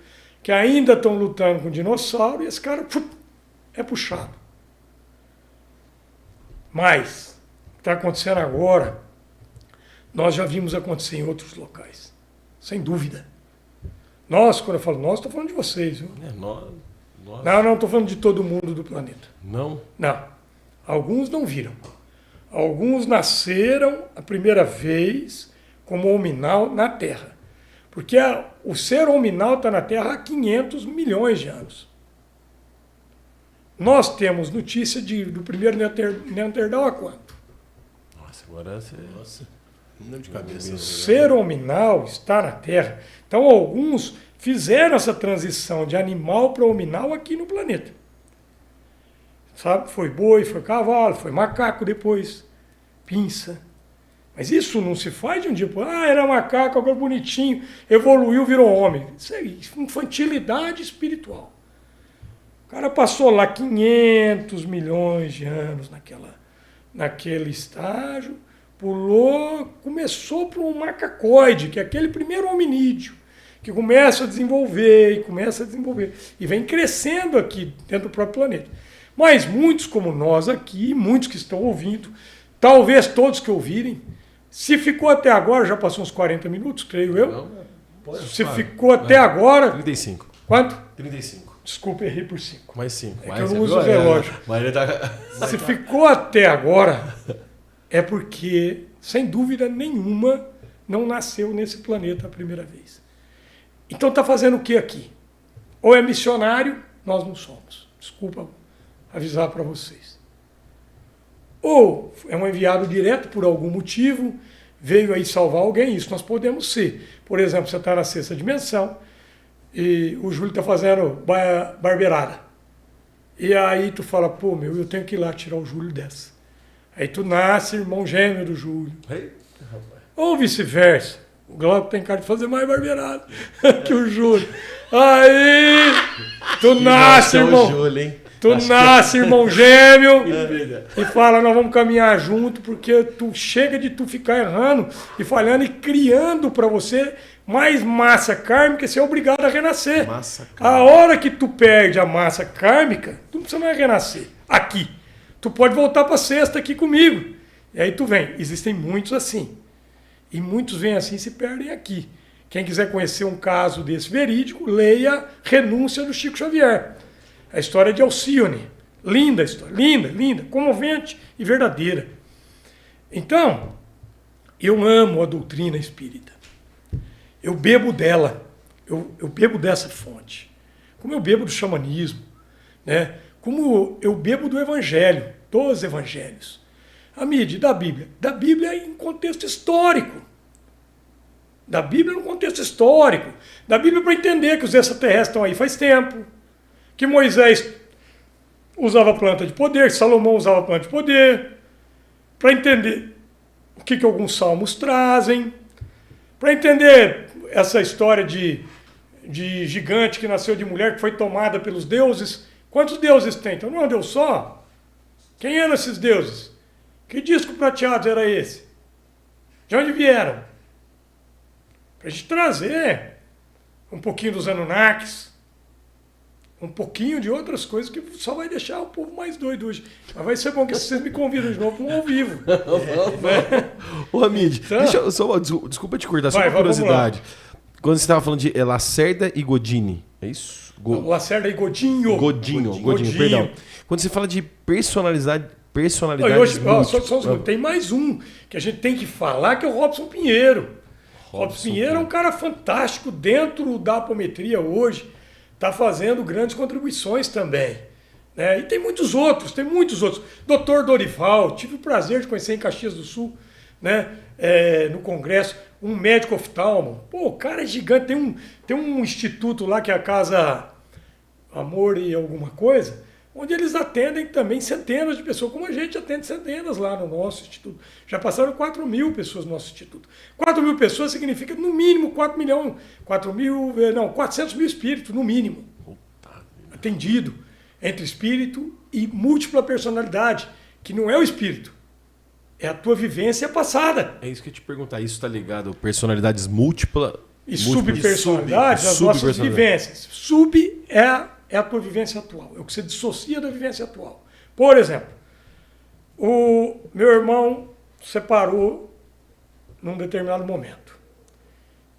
que ainda estão lutando com dinossauro, e esse cara é puxado. Mas, o que está acontecendo agora, nós já vimos acontecer em outros locais. Sem dúvida. Nós, quando eu falo nós, estou falando de vocês. Viu? nós. Não estou falando de todo mundo do planeta. Não? Não. Alguns não viram. Alguns nasceram a primeira vez como hominal na Terra. Porque o ser hominal está na Terra há 500 milhões de anos. Nós temos notícia do primeiro Neandertal há quanto? Nossa, agora você... Nossa, não lembro de cabeça. O ser hominal está na Terra. Então, alguns fizeram essa transição de animal para hominal aqui no planeta. Sabe? Foi boi, foi cavalo, foi macaco depois, pinça. Mas isso não se faz de um dia para era macaco, agora bonitinho, evoluiu, virou homem. Isso é infantilidade espiritual. O cara passou lá 500 milhões de anos naquele estágio, pulou, começou para um macacoide, que é aquele primeiro hominídeo, que começa a desenvolver, e vem crescendo aqui dentro do próprio planeta. Mas muitos como nós aqui, muitos que estão ouvindo, talvez todos que ouvirem, se ficou até agora, já passou uns 40 minutos, creio eu. Se ficou até agora... 35. Quanto? 35. Desculpa, errei por 5. Mais 5. É que eu não uso o relógio. Se ficou até agora, é porque, sem dúvida nenhuma, não nasceu nesse planeta a primeira vez. Então está fazendo o que aqui? Ou é missionário, nós não somos. Desculpa avisar para vocês. Ou é um enviado direto por algum motivo, veio aí salvar alguém, isso nós podemos ser. Por exemplo, você está na sexta dimensão e o Júlio está fazendo barbeirada. E aí tu fala, pô, eu tenho que ir lá tirar o Júlio dessa. Aí tu nasce irmão gêmeo do Júlio. Ou vice-versa. O Glauco tem cara de fazer mais barbeirada que o Júlio. Aí tu nasce, irmão. Tu nasce, irmão gêmeo, e fala, nós vamos caminhar junto, porque tu chega de tu ficar errando e falhando e criando para você mais massa kármica, você é obrigado a renascer. A hora que tu perde a massa kármica, tu não precisa mais renascer. Aqui. Tu pode voltar para a sexta aqui comigo. E aí tu vem. Existem muitos assim. E muitos vêm assim e se perdem aqui. Quem quiser conhecer um caso desse verídico, leia Renúncia do Chico Xavier. A história de Alcione. Linda história, linda, comovente e verdadeira. Então, eu amo a doutrina espírita. Eu bebo dela, eu bebo dessa fonte. Como eu bebo do xamanismo, né? Como eu bebo do evangelho, dos evangelhos. A mídia da Bíblia. Da Bíblia em contexto histórico. Da Bíblia no contexto histórico. Da Bíblia para entender que os extraterrestres estão aí faz tempo. Que Moisés usava planta de poder, Salomão usava planta de poder, para entender o que alguns salmos trazem, para entender essa história de gigante que nasceu de mulher, que foi tomada pelos deuses. Quantos deuses tem? Então não é um deus só? Quem eram esses deuses? Que disco prateado era esse? De onde vieram? Para a gente trazer um pouquinho dos Anunnakis, um pouquinho de outras coisas que só vai deixar o povo mais doido hoje. Mas vai ser bom que vocês me convidam de novo para um ao vivo. Ô, Hamid, desculpa te cortar, só uma curiosidade. Quando você estava falando de Lacerda e Godini, é isso? Lacerda e Godinho. Godinho, perdão. Quando você fala de personalidade hoje, tem mais um que a gente tem que falar, que é o Robson Pinheiro. Robson Pinheiro é um cara fantástico dentro da apometria hoje. Está fazendo grandes contribuições também. Né? E tem muitos outros. Dr. Dorival, tive o prazer de conhecer em Caxias do Sul, né? No congresso. um médico oftalmo. Pô, o cara é gigante. Tem um instituto lá que é a Casa Amor e alguma coisa, onde eles atendem também centenas de pessoas, como a gente atende centenas lá no nosso instituto. Já passaram 4.000 pessoas no nosso instituto. 4.000 pessoas significa, no mínimo, 400 mil espíritos, no mínimo. Atendido entre espírito e múltipla personalidade, que não é o espírito, é a tua vivência passada. É isso que eu ia te perguntar. Isso está ligado a personalidades múltiplas e subpersonalidades, as nossas vivências. É a tua vivência atual, é o que você dissocia da vivência atual. Por exemplo, o meu irmão separou num determinado momento.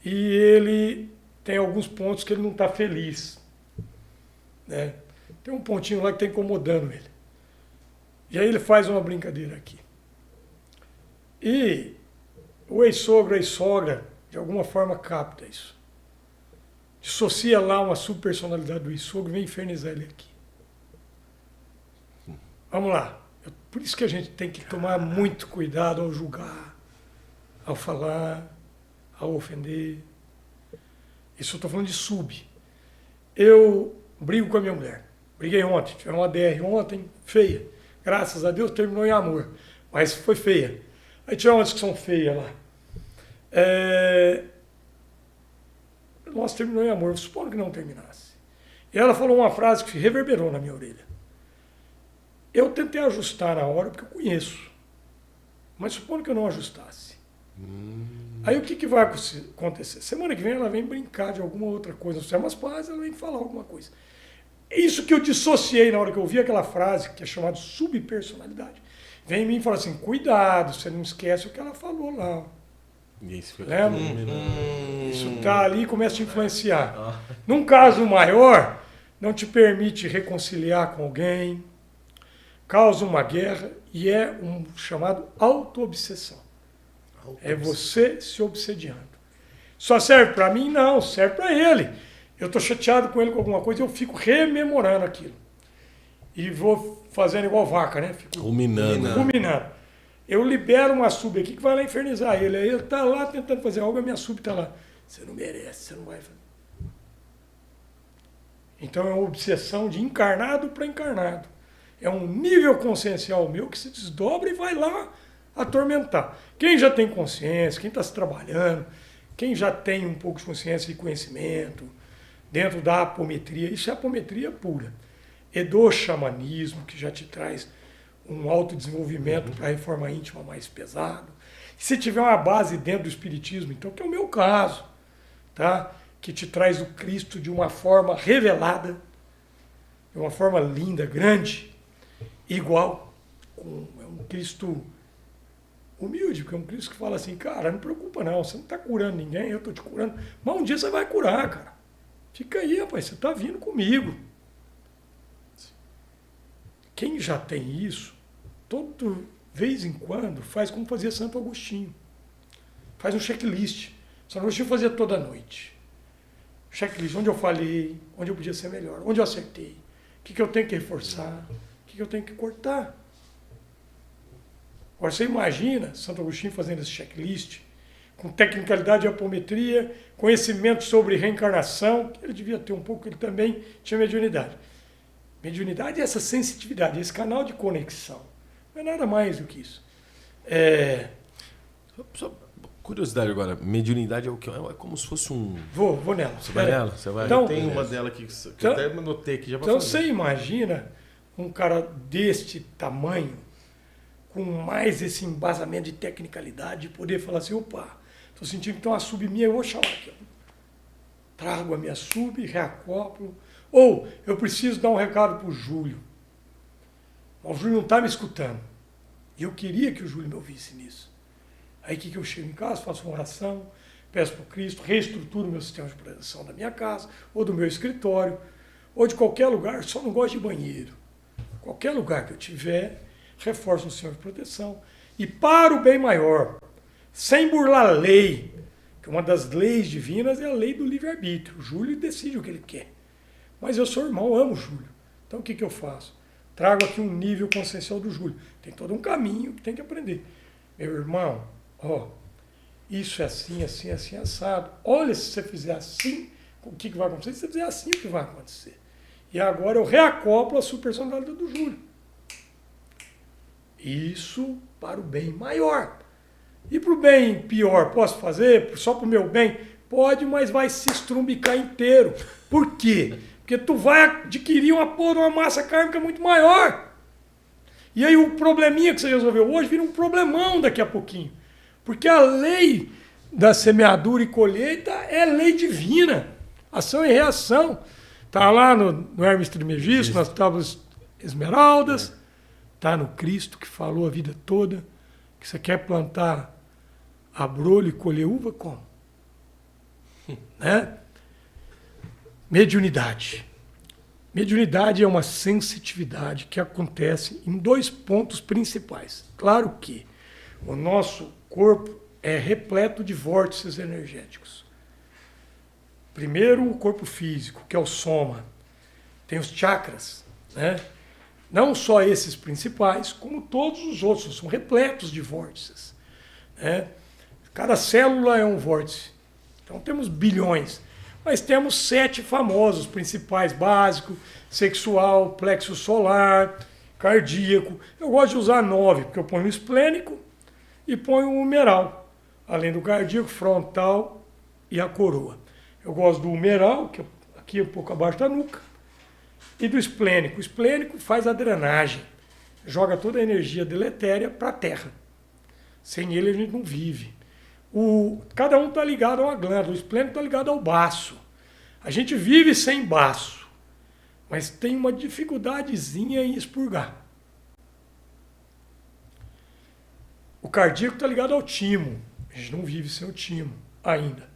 E ele tem alguns pontos que ele não está feliz. Né? Tem um pontinho lá que está incomodando ele. E aí ele faz uma brincadeira aqui. E o ex-sogro, a ex-sogra, de alguma forma capta isso. Dissocia lá uma subpersonalidade do ex-sogro e vem infernizar ele aqui. Vamos lá. Por isso que a gente tem que tomar muito cuidado ao julgar, ao falar, ao ofender. Isso eu estou falando de sub. Eu brigo com a minha mulher. Briguei ontem. Tivemos uma DR ontem, feia. Graças a Deus terminou em amor. Mas foi feia. Aí tivemos uma discussão feia lá. Nossa, terminou em amor. Supondo que não terminasse. E ela falou uma frase que reverberou na minha orelha. Eu tentei ajustar na hora, porque eu conheço. Mas supondo que eu não ajustasse. Aí o que vai acontecer? Semana que vem ela vem brincar de alguma outra coisa. Se é umas pazes, ela vem falar alguma coisa. Isso que eu dissociei na hora que eu ouvi aquela frase, que é chamada subpersonalidade. Vem em mim e fala assim, cuidado, você não esquece o que ela falou lá. Lembra? Isso está ali e começa a te influenciar. Num caso maior, não te permite reconciliar com alguém, causa uma guerra e é um chamado auto-obsessão. É você se obsediando. Só serve para mim? Não, serve para ele. Eu estou chateado com ele com alguma coisa, eu fico rememorando aquilo. E vou fazendo igual vaca, né? Fico ruminando. Eu libero uma sub aqui que vai lá infernizar ele. Aí ele está lá tentando fazer algo, a minha sub está lá. Você não merece, você não vai fazer. Então é uma obsessão de encarnado para encarnado. É um nível consciencial meu que se desdobra e vai lá atormentar. Quem já tem consciência, quem está se trabalhando, quem já tem um pouco de consciência e conhecimento, dentro da apometria, isso é apometria pura. É do xamanismo, que já te traz um autodesenvolvimento para a reforma íntima mais pesado. E se tiver uma base dentro do espiritismo, então, que é o meu caso, tá? Que te traz o Cristo de uma forma revelada, de uma forma linda, grande, igual. É um Cristo humilde, porque é um Cristo que fala assim, cara, não preocupa não, você não está curando ninguém, eu estou te curando, mas um dia você vai curar, cara. Fica aí, rapaz, você está vindo comigo. Quem já tem isso, todo vez em quando, faz como fazia Santo Agostinho. Faz um checklist. Santo Agostinho fazia toda noite. Checklist, onde eu falhei, onde eu podia ser melhor, onde eu acertei, o que eu tenho que reforçar, o que eu tenho que cortar. Agora, você imagina Santo Agostinho fazendo esse checklist, com tecnicalidade de apometria, conhecimento sobre reencarnação, que ele devia ter um pouco, ele também tinha mediunidade. Mediunidade é essa sensitividade, esse canal de conexão. Não é nada mais do que isso. Só curiosidade agora, mediunidade é o que? É como se fosse um... Vou nela. Você vai nela? Você vai? Então, tem uma dela aqui que eu até anotei aqui já para Então você imagina um cara deste tamanho, com mais esse embasamento de tecnicalidade, de poder falar assim, opa, estou sentindo que tem uma sub minha, eu vou chamar aqui. Trago a minha sub, reacoplo. Ou eu preciso dar um recado para o Júlio. Mas o Júlio não está me escutando. E eu queria que o Júlio me ouvisse nisso. Aí que eu chego em casa, faço uma oração, peço para o Cristo, reestruturo o meu sistema de proteção da minha casa, ou do meu escritório, ou de qualquer lugar, só não gosto de banheiro. Qualquer lugar que eu tiver, reforço o sistema de proteção. E para o bem maior, sem burlar a lei, que uma das leis divinas é a lei do livre-arbítrio. O Júlio decide o que ele quer. Mas eu sou irmão, amo o Júlio. Então o que eu faço? Trago aqui um nível consciencial do Júlio. Tem todo um caminho que tem que aprender. Meu irmão, isso é assim, assim, assim, assado. Olha, se você fizer assim, o que vai acontecer? Se você fizer assim, o que vai acontecer? E agora eu reacoplo a sua personalidade do Júlio. Isso para o bem maior. E para o bem pior, posso fazer? Só para o meu bem? Pode, mas vai se estrumbicar inteiro. Por quê? Porque tu vai adquirir uma massa kármica muito maior. E aí o probleminha que você resolveu hoje vira um problemão daqui a pouquinho. Porque a lei da semeadura e colheita é lei divina. Ação e reação. Está lá no Hermes Trismegisto, nas tábuas esmeraldas. Está no Cristo que falou a vida toda. Que você quer plantar abrolho e colher uva, como? Né? Mediunidade. Mediunidade é uma sensitividade que acontece em 2 pontos principais. Claro que o nosso corpo é repleto de vórtices energéticos. Primeiro, o corpo físico, que é o soma. Tem os chakras, né? Não só esses principais, como todos os outros, são repletos de vórtices, né? Cada célula é um vórtice. Então temos bilhões. Mas temos 7 famosos, principais, básico, sexual, plexo solar, cardíaco. Eu gosto de usar 9, porque eu ponho o esplênico e ponho o humeral, além do cardíaco, frontal e a coroa. Eu gosto do humeral, que é aqui um pouco abaixo da nuca, e do esplênico. O esplênico faz a drenagem, joga toda a energia deletéria para a terra. Sem ele a gente não vive. Cada um está ligado a uma glândula, o esplênico está ligado ao baço. A gente vive sem baço, mas tem uma dificuldadezinha em expurgar. O cardíaco está ligado ao timo, a gente não vive sem o timo ainda.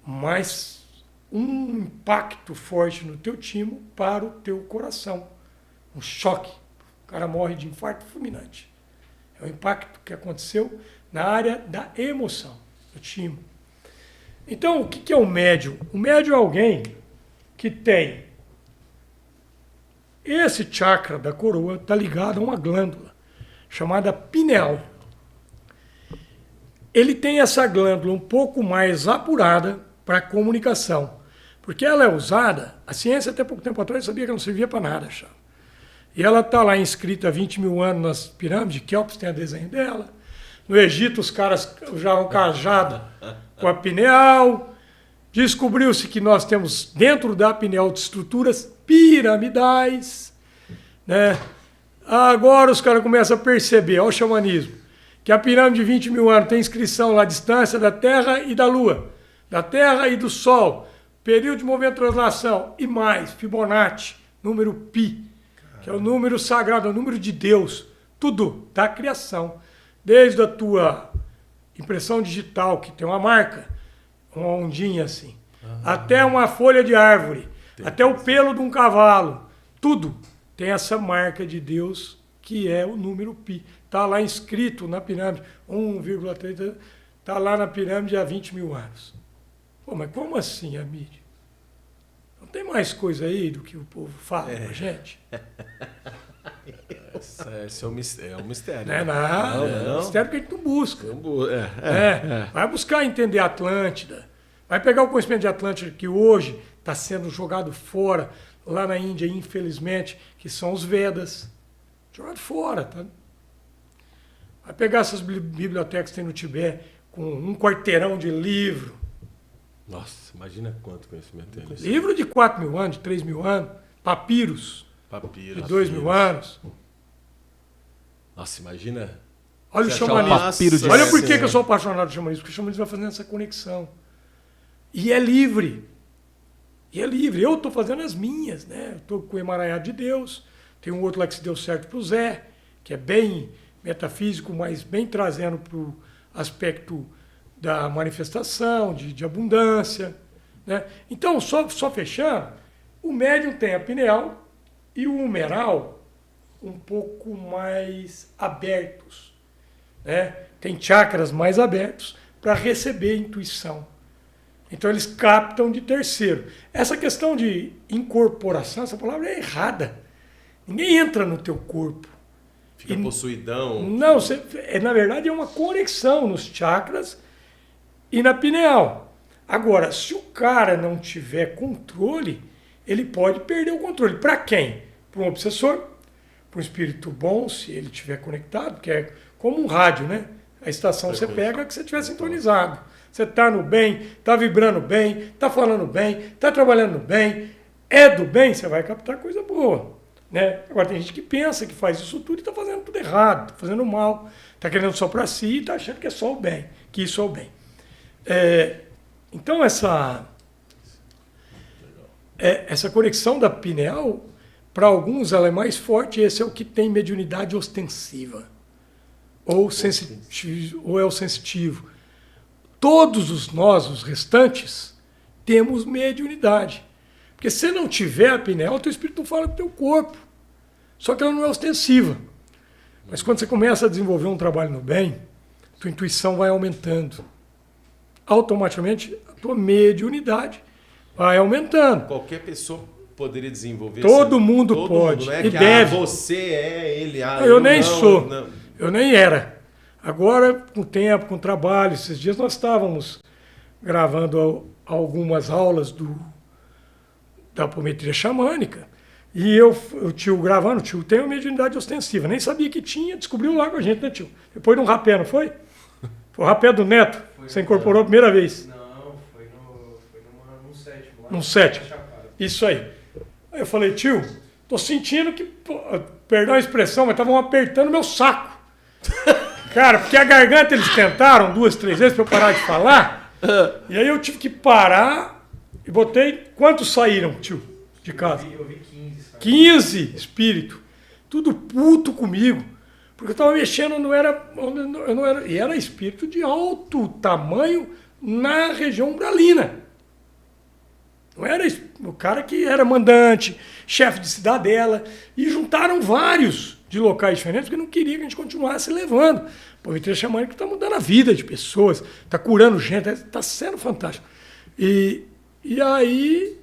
Mas um impacto forte no teu timo para o teu coração, um choque, o cara morre de infarto fulminante. É o impacto que aconteceu na área da emoção, do timo. Então, o que é o médium? O médium é alguém que tem esse chakra da coroa, está ligado a uma glândula chamada pineal. Ele tem essa glândula um pouco mais apurada para a comunicação, porque ela é usada, a ciência até pouco tempo atrás sabia que ela não servia para nada, achava. E ela está lá inscrita há 20 mil anos nas pirâmides, Quéops tem a desenho dela. No Egito, os caras usavam cajado com a pineal. Descobriu-se que nós temos dentro da pineal estruturas piramidais, né? Agora os caras começam a perceber, olha o xamanismo, que a pirâmide de 20 mil anos tem inscrição lá, a distância da Terra e da Lua, da Terra e do Sol, período de movimento de translação e mais, Fibonacci, número pi, que é o número sagrado, é o número de Deus, tudo da criação. Desde a tua impressão digital, que tem uma marca, uma ondinha assim, até uma folha de árvore, até o pelo de um cavalo, tudo tem essa marca de Deus, que é o número pi. Está lá inscrito na pirâmide, 1,3, está lá na pirâmide há 20 mil anos. Pô, mas como assim a mídia? Não tem mais coisa aí do que o povo fala pra gente? Esse é um mistério. Não é nada, é um mistério que a gente não busca. Vai buscar entender a Atlântida, vai pegar o conhecimento de Atlântida que hoje está sendo jogado fora, lá na Índia, infelizmente, que são os Vedas. Jogado fora, tá? Vai pegar essas bibliotecas que tem no Tibete, com um quarteirão de livro. Nossa, imagina quanto conhecimento tem nisso. Livro de 4 mil anos, de 3 mil anos, papiros de 2 mil anos. Nossa, imagina. Olha o xamanismo. Olha por que eu sou apaixonado do xamanismo. Porque o xamanismo vai fazendo essa conexão. E é livre. Eu estou fazendo as minhas, né? Estou com o Emaranhado de Deus. Tem um outro lá que se deu certo para o Zé, que é bem metafísico, mas bem trazendo para o aspecto da manifestação, de abundância, né? Então, só fechando, o médium tem a pineal e o humeral um pouco mais abertos, né? Tem chakras mais abertos para receber intuição. Então eles captam de terceiro. Essa questão de incorporação, essa palavra é errada. Ninguém entra no teu corpo. Fica possuidão. Não, na verdade é uma conexão nos chakras e na pineal. Agora, se o cara não tiver controle, ele pode perder o controle. Para quem? Para um obsessor, para um espírito bom, se ele estiver conectado, que é como um rádio, né? A estação você pega que você estiver sintonizado. Você está no bem, está vibrando bem, está falando bem, está trabalhando bem, é do bem, você vai captar coisa boa. Né? Agora tem gente que pensa que faz isso tudo e está fazendo tudo errado, está fazendo mal, está querendo só para si e está achando que é só o bem, que isso é o bem. Então essa conexão da pineal, para alguns ela é mais forte, esse é o que tem mediunidade ostensiva, ou é o sensitivo. Todos nós, os restantes, temos mediunidade. Porque se não tiver a pineal, o teu espírito não fala com o teu corpo. Só que ela não é ostensiva. Mas quando você começa a desenvolver um trabalho no bem, tua intuição vai aumentando. Automaticamente, a tua mediunidade vai aumentando. Qualquer pessoa poderia desenvolver. Todo mundo pode. Não é e que deve. Você é ele. Eu nem não, sou. Não. Eu nem era. Agora, com o tempo, com o trabalho, esses dias nós estávamos gravando algumas aulas da apometria xamânica. E o tio gravando, o tio tem uma mediunidade ostensiva. Nem sabia que tinha, descobriu lá com a gente, né, tio? Depois de um rapé, não foi? Foi o rapé do Neto. Você incorporou a primeira vez. Não, foi num sétimo. Num sétimo. Isso aí. Aí eu falei, tio, tô sentindo que, perdão a expressão, mas estavam apertando meu saco. Cara, porque a garganta eles tentaram 2, 3 vezes para eu parar de falar. E aí eu tive que parar e botei... Quantos saíram, tio, de casa? Eu vi 15. Sabe? 15 espíritos. Tudo puto comigo. Porque eu estava mexendo, eu não era... E era espírito de alto tamanho na região umbralina. Não era o cara que era mandante, chefe de cidadela. E juntaram vários de locais diferentes, porque não queria que a gente continuasse levando. A apometria xamânica está mudando a vida de pessoas, está curando gente, está sendo fantástico. E aí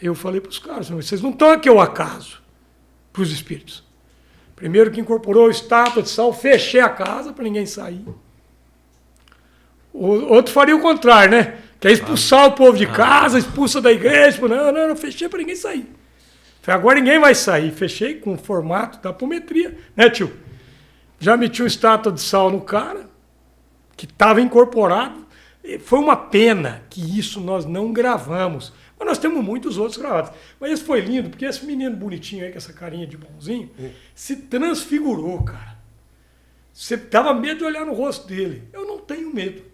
eu falei para os caras, vocês não estão aqui ao acaso, para os espíritos. Primeiro que incorporou a estátua de sal, fechei a casa para ninguém sair. O outro faria o contrário, né? Quer expulsar o povo de casa, expulsa da igreja. Não, fechei para ninguém sair. Agora ninguém vai sair. Fechei com o formato da apometria, né, tio? Já meti uma estátua de sal no cara, que estava incorporado. Foi uma pena que isso nós não gravamos. Mas nós temos muitos outros gravados. Mas esse foi lindo, porque esse menino bonitinho aí, com essa carinha de bonzinho, se transfigurou, cara. Você dava medo de olhar no rosto dele. Eu não tenho medo.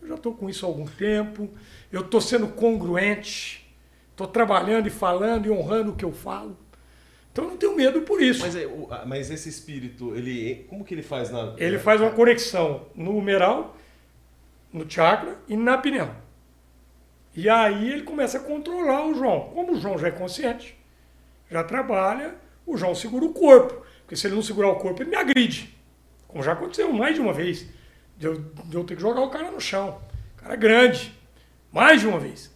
Eu já estou com isso há algum tempo. Eu estou sendo congruente. Estou trabalhando e falando e honrando o que eu falo. Então eu não tenho medo por isso. Mas esse espírito, como que ele faz na... Ele faz uma conexão no humeral, no chakra e na pineal. E aí ele começa a controlar o João. Como o João já é consciente, já trabalha, o João segura o corpo. Porque se ele não segurar o corpo, ele me agride. Como já aconteceu mais de uma vez. De eu ter que jogar o cara no chão. O cara é grande. Mais de uma vez.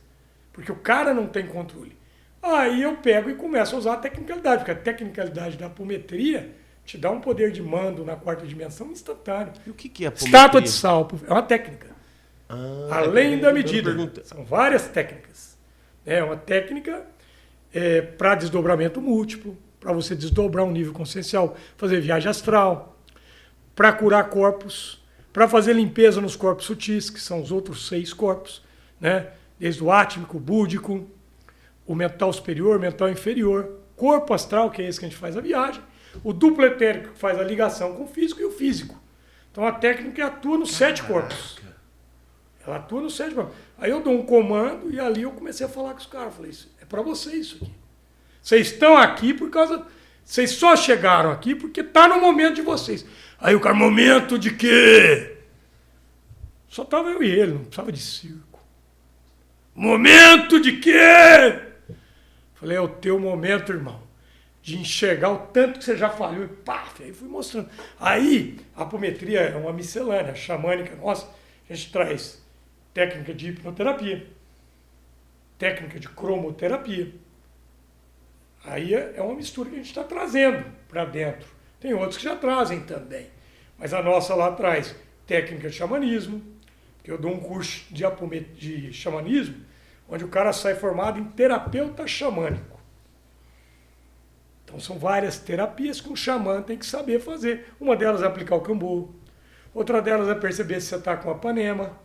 Porque o cara não tem controle. Aí eu pego e começo a usar a tecnicalidade. Porque a tecnicalidade da apometria te dá um poder de mando na quarta dimensão instantâneo. E o que é apometria? Estátua de sal. É uma técnica. Além da medida. São várias técnicas. É uma técnica para desdobramento múltiplo, para você desdobrar um nível consciencial, fazer viagem astral, para curar corpos, para fazer limpeza nos corpos sutis, que são os outros 6 corpos, né? Desde o átmico, o búdico, o mental superior, o mental inferior, corpo astral, que é esse que a gente faz a viagem, o duplo etérico, que faz a ligação com o físico, e o físico. Então a técnica atua nos 7 corpos. Ela atua nos 7 corpos. Aí eu dou um comando e ali eu comecei a falar com os caras. Falei, é para vocês isso aqui. Vocês estão aqui por causa... Vocês só chegaram aqui porque está no momento de vocês. Aí o cara, momento de quê? Só estava eu e ele, não precisava de circo. Momento de quê? Falei, é o teu momento, irmão, de enxergar o tanto que você já falhou. E pá, aí fui mostrando. Aí, a apometria é uma miscelânea xamânica nossa. A gente traz técnica de hipnoterapia, técnica de cromoterapia, Aí é uma mistura que a gente está trazendo para dentro. Tem outros que já trazem também. Mas a nossa lá traz técnica de xamanismo, que eu dou um curso de xamanismo, onde o cara sai formado em terapeuta xamânico. Então são várias terapias que um xamã tem que saber fazer. Uma delas é aplicar o cambô, outra delas é perceber se você está com a panema.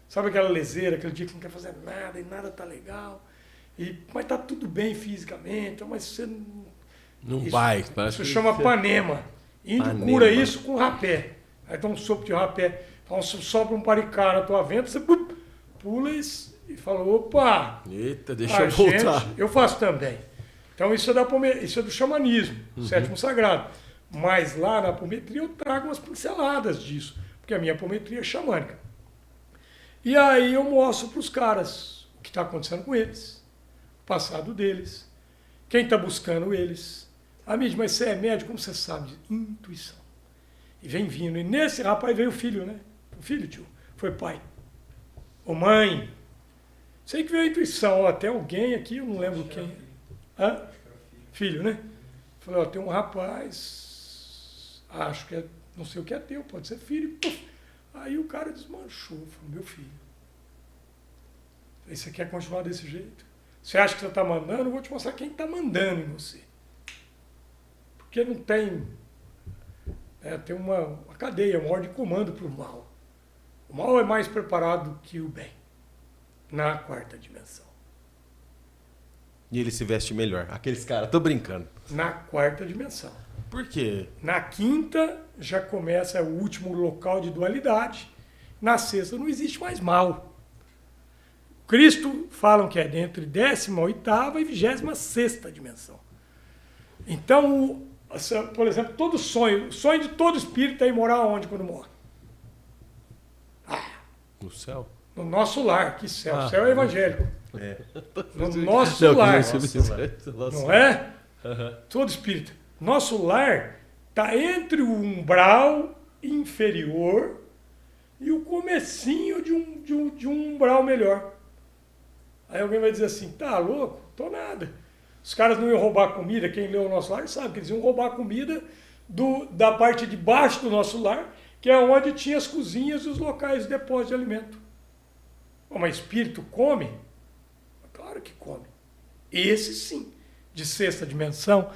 Sabe aquela leseira, aquele dia que não quer fazer nada e nada está legal, mas está tudo bem fisicamente, mas você Não isso, vai. Isso chama panema. Índio cura isso com rapé. Aí dá um sopro de rapé, sopra um paricá na tua venta, você pula e fala, opa! Eita, deixa eu voltar. Gente, eu faço também. Então isso é do xamanismo, sétimo sagrado. Mas lá na apometria eu trago umas pinceladas disso, porque a minha apometria é xamânica. E aí eu mostro para os caras o que está acontecendo com eles, o passado deles, quem está buscando eles. Mídia, mas você é médico, como você sabe? Intuição. E vem vindo. E nesse rapaz veio o filho, né? O filho, tio, foi pai. Ou mãe. Sei que veio a intuição. Até alguém aqui, eu não lembro quem. Hã? Filho, né? Falei, tem um rapaz, acho que não sei o que é teu, pode ser filho. Puf. Aí o cara desmanchou, falou, meu filho, você quer continuar desse jeito? Você acha que você está mandando? Eu vou te mostrar quem está mandando em você. Porque não tem... tem uma cadeia, uma ordem de comando para o mal. O mal é mais preparado que o bem, na quarta dimensão. E ele se veste melhor. Aqueles caras, tô brincando. Na quarta dimensão. Por quê? Na quinta já começa o último local de dualidade. Na sexta não existe mais mal. Cristo falam que é entre 18ª e 26ª dimensão. Então, por exemplo, todo o sonho de todo espírito é ir morar onde quando morre? No céu? No nosso lar. Que céu? O céu é evangélico. No nosso Não, lar. Não é? Todo espírito. Nosso lar está entre o umbral inferior e o comecinho de um umbral melhor. Aí alguém vai dizer assim, tá louco? Tô nada. Os caras não iam roubar comida, quem leu o nosso lar sabe que eles iam roubar comida da parte de baixo do nosso lar, que é onde tinha as cozinhas e os locais de depósito de alimento. Mas espírito come? Claro que come. Esse sim, de sexta dimensão,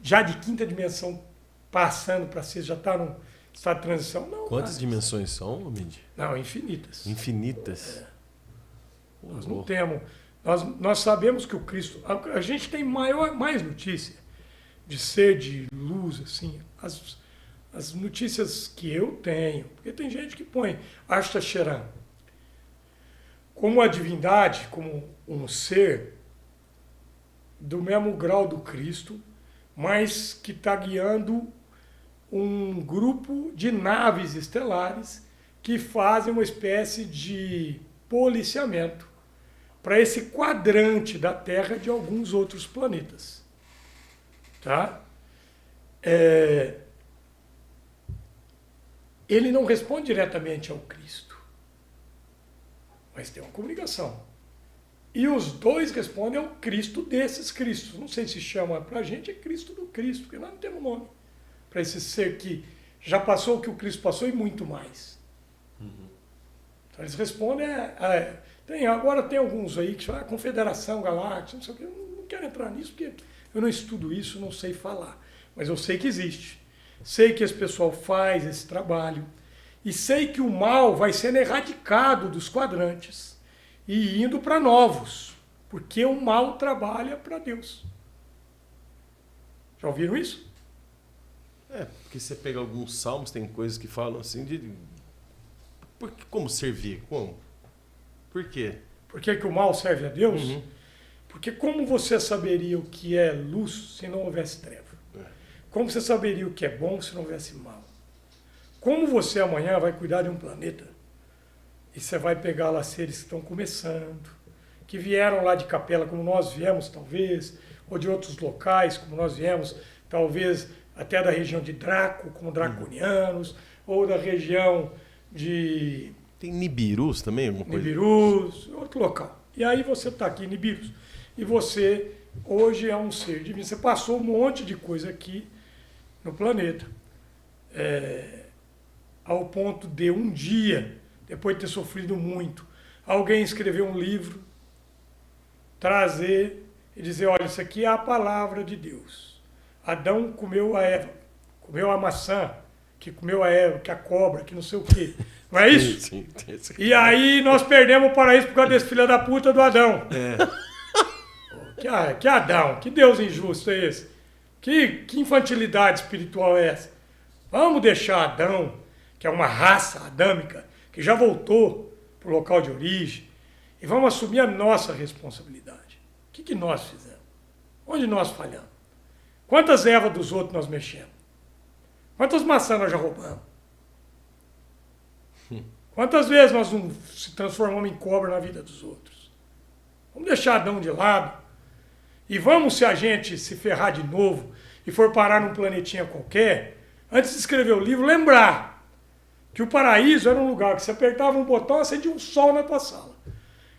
já de quinta dimensão, passando para sexta, já está no estado de transição. Não, quantas dimensões são, Mídia? Não, infinitas. Infinitas. Nós não temos. Nós sabemos que o Cristo... A gente tem mais notícia de ser de luz, assim. As notícias que eu tenho, porque tem gente que põe Ashtasheran como a divindade, como um ser do mesmo grau do Cristo, mas que está guiando um grupo de naves estelares que fazem uma espécie de policiamento para esse quadrante da Terra de alguns outros planetas. Tá? Ele não responde diretamente ao Cristo, mas tem uma comunicação. E os dois respondem ao Cristo desses Cristos. Não sei se chama para a gente, é Cristo do Cristo, porque nós não temos nome para esse ser que já passou o que o Cristo passou e muito mais. Então eles respondem, agora tem alguns aí que chamam Confederação Galáctica, não sei o que, eu não quero entrar nisso porque eu não estudo isso, não sei falar, mas eu sei que existe. Sei que esse pessoal faz esse trabalho e sei que o mal vai sendo erradicado dos quadrantes e indo para novos, porque o mal trabalha para Deus. Já ouviram isso? Porque você pega alguns salmos, tem coisas que falam assim de... Como servir? Como? Por quê? Por que o mal serve a Deus? Porque como você saberia o que é luz se não houvesse treva? Como você saberia o que é bom se não houvesse mal? Como você amanhã vai cuidar de um planeta e você vai pegar lá seres que estão começando, que vieram lá de Capela, como nós viemos talvez, ou de outros locais, como nós viemos, talvez até da região de Draco, como draconianos, ou da região de... Tem Nibirus também? Alguma coisa? Nibirus, outro local. E aí você está aqui em Nibirus, e você hoje é um ser divino. Você passou um monte de coisa aqui no planeta. Ao ponto de um dia, depois de ter sofrido muito, alguém escrever um livro, trazer e dizer, olha, isso aqui é a palavra de Deus. Adão comeu a Eva, comeu a maçã, que comeu a Eva, que a cobra, que não sei o quê. Não é isso? Sim, sim. E aí nós perdemos o paraíso por causa desse filho da puta do Adão. Que Adão, que Deus injusto é esse? Que infantilidade espiritual é essa? Vamos deixar Adão, que é uma raça adâmica, que já voltou para o local de origem, e vamos assumir a nossa responsabilidade. O que nós fizemos? Onde nós falhamos? Quantas ervas dos outros nós mexemos? Quantas maçãs nós já roubamos? Quantas vezes nós não se transformamos em cobra na vida dos outros? Vamos deixar Adão de lado. E vamos, se a gente se ferrar de novo e for parar num planetinha qualquer, antes de escrever o livro, lembrar que o paraíso era um lugar que você apertava um botão e acendia um sol na tua sala.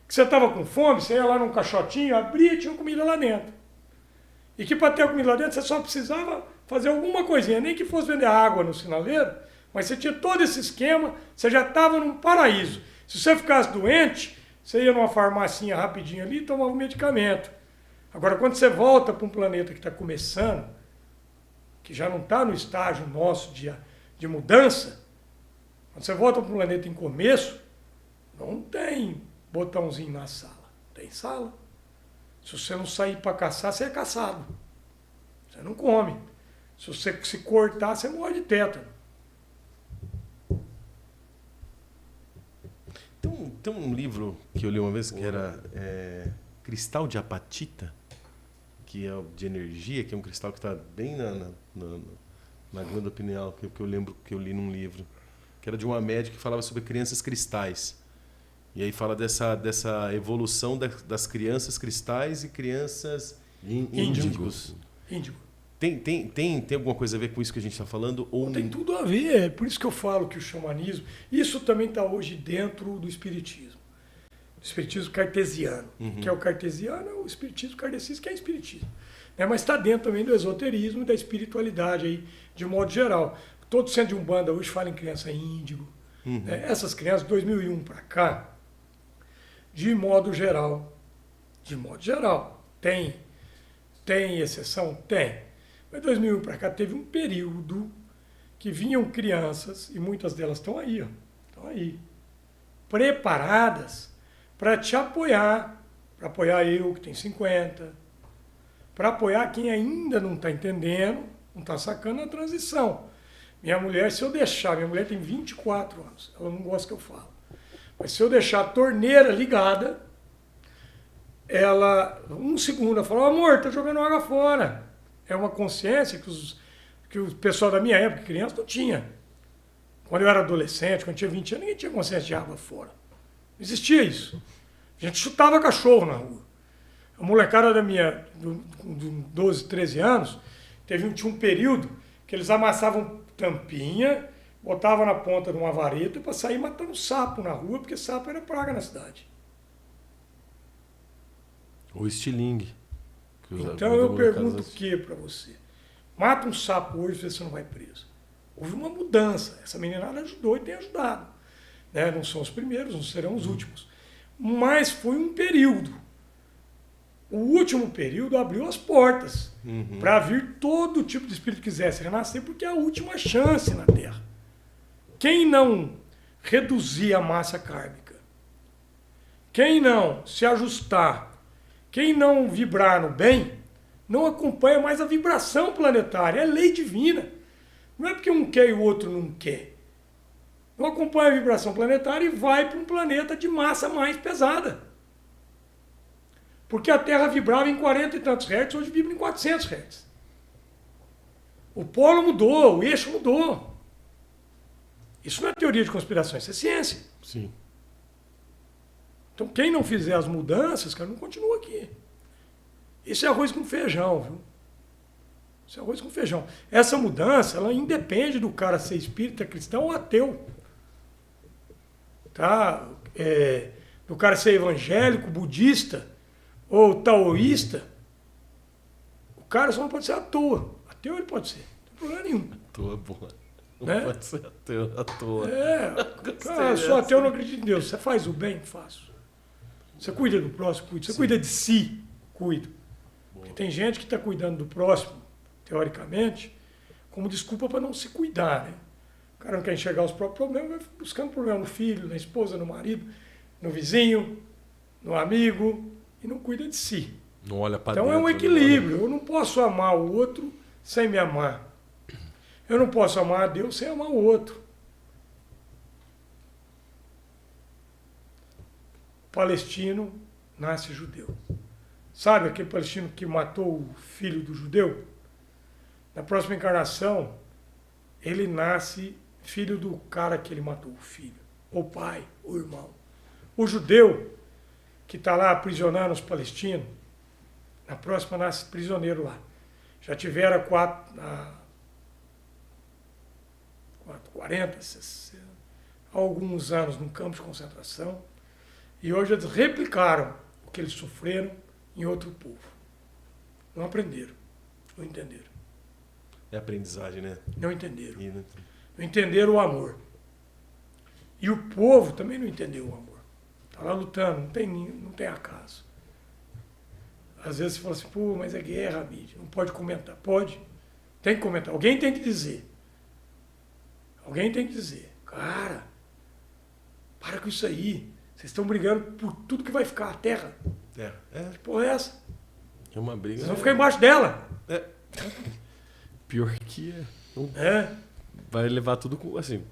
Que você estava com fome, você ia lá num caixotinho, abria e tinha comida lá dentro. E que para ter a comida lá dentro você só precisava fazer alguma coisinha, nem que fosse vender água no sinaleiro, mas você tinha todo esse esquema, você já estava num paraíso. Se você ficasse doente, você ia numa farmacinha rapidinho ali e tomava um medicamento. Agora, quando você volta para um planeta que está começando, que já não está no estágio nosso de mudança, quando você volta para um planeta em começo, não tem botãozinho na sala. Tem sala. Se você não sair para caçar, você é caçado. Você não come. Se você se cortar, você morre de tétano. Tem um livro que eu li uma vez que era Cristal de Apatita, que é de energia, que é um cristal que está bem na glândula pineal, que eu lembro que eu li num livro, que era de uma médica que falava sobre crianças cristais. E aí fala dessa evolução das crianças cristais e crianças índigos. Índigo. Tem alguma coisa a ver com isso que a gente está falando? Ou Tem tudo a ver, é por isso que eu falo que o xamanismo, isso também está hoje dentro do espiritismo. Do espiritismo cartesiano. Que é o cartesiano, é o espiritismo kardecista, que é espiritismo. Mas está dentro também do esoterismo e da espiritualidade, aí, de modo geral. Todo centro de Umbanda hoje fala em criança índigo. Essas crianças, 2001 para cá, de modo geral, tem exceção? Tem. Mas 2001 para cá teve um período que vinham crianças, e muitas delas estão aí, preparadas para te apoiar, para apoiar eu, que tenho 50, para apoiar quem ainda não está entendendo, não está sacando a transição. Minha mulher, se eu deixar, minha mulher tem 24 anos, ela não gosta que eu falo, mas se eu deixar a torneira ligada, ela, um segundo, ela fala, amor, tá jogando água fora. É uma consciência que o pessoal da minha época, criança, não tinha. Quando eu era adolescente, quando eu tinha 20 anos, ninguém tinha consciência de água fora. Não existia isso. A gente chutava cachorro na rua. A molecada da minha, de 12, 13 anos, tinha um período que eles amassavam tampinha, botavam na ponta de uma vareta para sair matando sapo na rua, porque sapo era praga na cidade. Ou estilingue. Então eu pergunto o que para você? Mata um sapo hoje e você não vai preso. Houve uma mudança. Essa meninada ajudou e tem ajudado. Não são os primeiros, não serão os últimos. Mas foi um período. O último período abriu as portas para vir todo tipo de espírito que quisesse renascer, porque é a última chance na Terra. Quem não reduzir a massa kármica, quem não se ajustar, quem não vibrar no bem, não acompanha mais a vibração planetária. É lei divina. Não é porque um quer e o outro não quer. Não acompanha a vibração planetária e vai para um planeta de massa mais pesada. Porque a Terra vibrava em 40 e tantos hertz, hoje vibra em 400 hertz. O polo mudou, o eixo mudou. Isso não é teoria de conspiração, isso é ciência. Sim. Então, quem não fizer as mudanças, cara, não continua aqui. Isso é arroz com feijão, viu? Isso é arroz com feijão. Essa mudança, ela independe do cara ser espírita, cristão ou ateu. Tá? Do cara ser evangélico, budista ou taoísta. cara só não pode ser à toa. Ateu ele pode ser, não tem problema nenhum. À toa, boa. Não Né? pode ser ateu, à toa. Cara, eu sou ateu, não acredito em Deus. Você faz o bem? Faço. Você cuida do próximo? Cuido. Você cuida de si? Cuido. Porque tem gente que está cuidando do próximo, teoricamente, como desculpa para não se cuidar, né? O cara não quer enxergar os próprios problemas, vai buscando problema no filho, na esposa, no marido, no vizinho, no amigo, e não cuida de si. Não olha para Então dentro. é um equilíbrio. Eu não posso amar o outro sem me amar. Eu não posso amar a Deus sem amar o outro. O palestino nasce judeu. Sabe aquele palestino que matou o filho do judeu? Na próxima encarnação, ele nasce filho do cara que ele matou, o filho, ou pai, ou irmão. O judeu, que está lá aprisionando os palestinos, na próxima nasce prisioneiro lá. Já tiveram 40, 60, alguns anos num campo de concentração, e hoje eles replicaram o que eles sofreram em outro povo. Não aprenderam, não entenderam. É aprendizagem, né? Não entenderam. E, né? Não entenderam o amor. E o povo também não entendeu o amor. Está lá lutando, não tem acaso. Às vezes você fala assim, pô, mas é guerra, mídia, não pode comentar. Pode, tem que comentar. Alguém tem que dizer. Alguém tem que dizer, cara, para com isso aí. Vocês estão brigando por tudo que vai ficar a terra. É Que porra é essa? É uma briga. Vocês vão ficar embaixo dela. Pior que é. Não É. vai levar tudo com. Assim.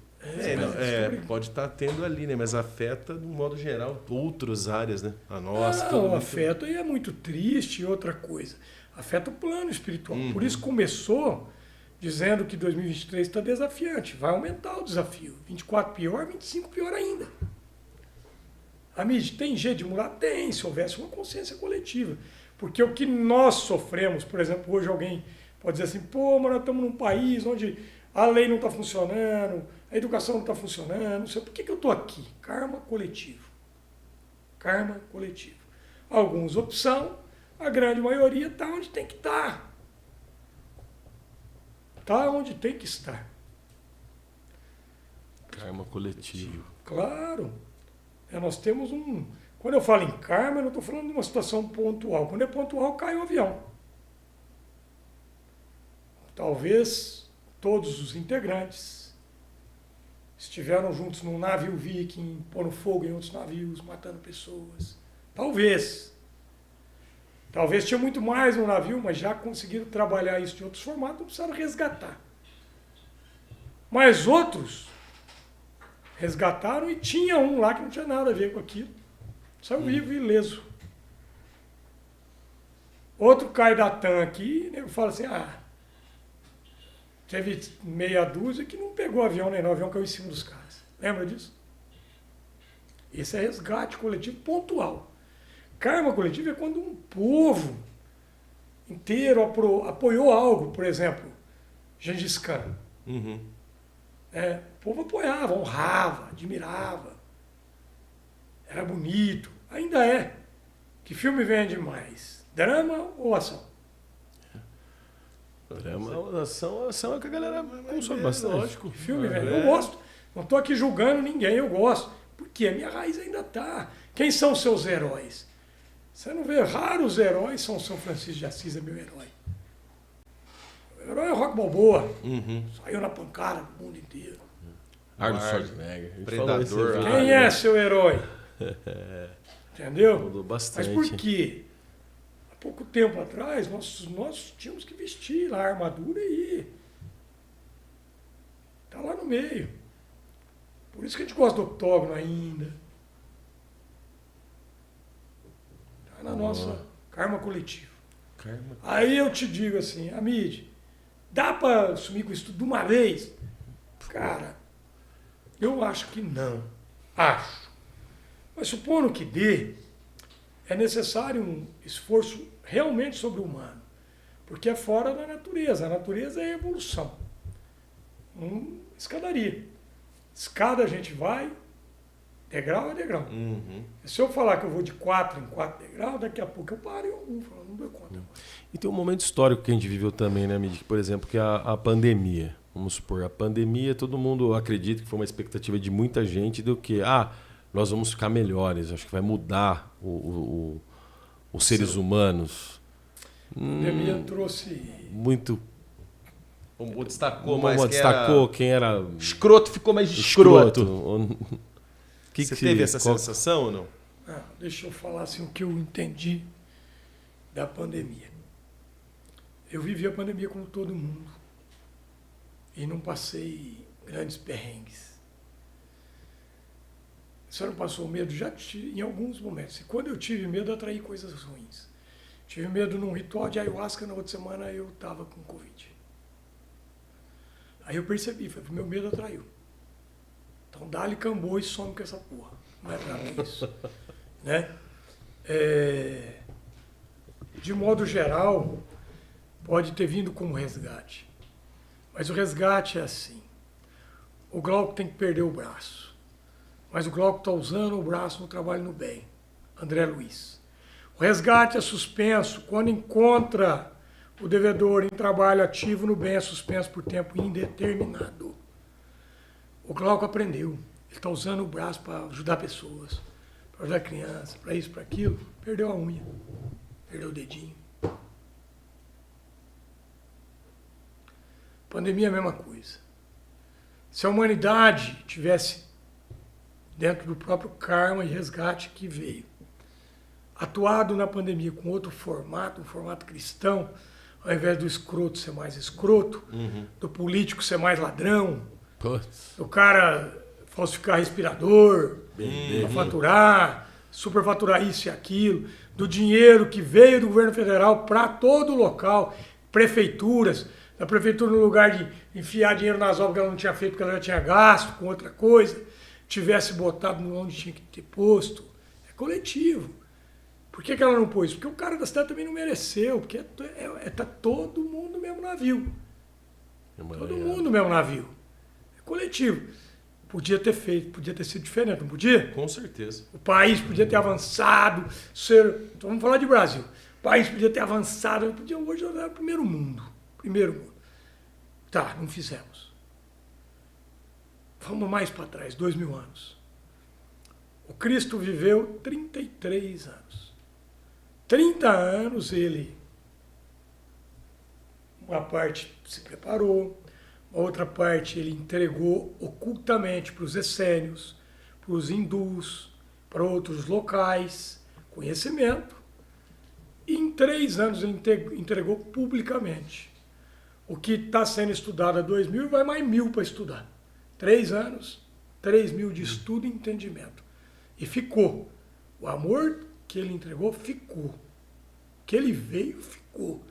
pode estar tendo ali, né? Mas afeta, de um modo geral, outras áreas, né? A nossa. todo Não, mundo. afeta e é muito triste e outra coisa. Afeta o plano espiritual. Por isso começou dizendo que 2023 está desafiante. Vai aumentar o desafio. 24 pior, 25 pior ainda. Amigo, tem jeito de mudar? Tem, se houvesse uma consciência coletiva. Porque o que nós sofremos, por exemplo, hoje alguém pode dizer assim, pô, mas nós estamos num país onde a lei não está funcionando, a educação não está funcionando, não sei por que eu estou aqui. Karma coletivo. Karma coletivo. Alguns opção, a grande maioria está onde tem que estar. Está onde tem que estar. Karma coletivo. Claro. Nós temos um... Quando eu falo em karma, eu não estou falando de uma situação pontual. Quando é pontual, cai o avião. Talvez todos os integrantes estiveram juntos num navio viking, pondo fogo em outros navios, matando pessoas. Talvez. Talvez tinha muito mais no navio, mas já conseguiram trabalhar isso de outros formatos, não precisaram resgatar. Mas outros resgataram e tinha um lá que não tinha nada a ver com aquilo. Saiu vivo e ileso. Outro cai da TAM aqui, e fala assim, teve meia dúzia que não pegou avião nem não, o avião caiu em cima dos caras. Lembra disso? Esse é resgate coletivo pontual. Karma coletivo é quando um povo inteiro apoiou algo, por exemplo, Gengis Khan. O povo apoiava, honrava, admirava. Era bonito. Ainda é. Que filme vende mais? Drama ou ação? Drama, ação é que a galera consome bastante. Lógico. Que filme vende? Eu gosto. Não estou aqui julgando ninguém, eu gosto. Porque a minha raiz ainda está. Quem são os seus heróis? Você não vê raros heróis, São Francisco de Assis é meu herói. O herói é o Rock Balboa. Saiu na pancada do mundo inteiro. Arnold Schwarzenegger. Predador. Quem é seu herói? Entendeu? Mudou Mas bastante. por quê? Há pouco tempo atrás, nós tínhamos que vestir lá a armadura e ir. Está lá no meio. Por isso que a gente gosta do octógono ainda. Está na nossa karma coletivo. Aí eu te digo assim, Amide, dá para assumir com isso tudo de uma vez? Cara, eu acho que não. Acho. Mas supondo que dê, é necessário um esforço realmente sobre-humano. Porque é fora da natureza. A natureza é evolução. Escadaria. Escada a gente vai, Degrau é degrau. Uhum. Se eu falar que eu vou de 4 em 4 degraus, daqui a pouco eu paro em algum, não dou conta. E tem um momento histórico que a gente viveu também, né, Midi? Por exemplo, que é a pandemia. Vamos supor, a pandemia, todo mundo acredita que foi uma expectativa de muita gente do que, nós vamos ficar melhores, acho que vai mudar os seres humanos. A pandemia trouxe... Muito... Ou destacou quem era... Escroto ficou mais escroto. Você teve essa qual... sensação ou não? Deixa eu falar assim, o que eu entendi da pandemia. Eu vivi a pandemia como todo mundo. E não passei grandes perrengues. Você não passou medo? Já em alguns momentos. E quando eu tive medo, eu atraí coisas ruins. Tive medo num ritual de ayahuasca, na outra semana eu estava com Covid. Aí eu percebi, meu medo atraiu. Então dá-lhe cambô e some com essa porra. Não é pra mim isso. Né? De modo geral, pode ter vindo como resgate. Mas o resgate é assim. O Glauco tem que perder o braço. Mas o Glauco está usando o braço no trabalho no bem. André Luiz. O resgate é suspenso quando encontra o devedor em trabalho ativo no bem, é suspenso por tempo indeterminado. O Glauco aprendeu. Ele está usando o braço para ajudar pessoas, para ajudar crianças, para isso, para aquilo. Perdeu a unha. Perdeu o dedinho. Pandemia é a mesma coisa. Se a humanidade tivesse, dentro do próprio karma e resgate que veio, atuado na pandemia com outro formato, um formato cristão, ao invés do escroto ser mais escroto, do político ser mais ladrão, do cara falsificar respirador, para faturar, superfaturar isso e aquilo, do dinheiro que veio do governo federal para todo o local, prefeituras, da prefeitura, no lugar de enfiar dinheiro nas obras que ela não tinha feito, porque ela já tinha gasto com outra coisa, tivesse botado onde tinha que ter posto. É coletivo. Por que ela não pôs? Porque o cara da cidade também não mereceu, porque tá todo mundo no mesmo navio. Todo mundo no mesmo navio. É coletivo. Podia ter feito, podia ter sido diferente, não podia? Com certeza. O país podia ter avançado. Então vamos falar de Brasil. O país podia ter avançado, podia hoje olhar o primeiro mundo. Primeiro mundo. Tá, não fizemos. Vamos mais para trás, 2000 anos. O Cristo viveu 33 anos. 30 anos ele, uma parte se preparou, a outra parte ele entregou ocultamente para os essênios, para os hindus, para outros locais, conhecimento. E em 3 anos ele entregou publicamente. O que está sendo estudado há 2000 e vai mais 1000 para estudar. 3 anos, 3.000 de estudo e entendimento. E ficou. O amor que ele entregou ficou. Que ele veio, ficou.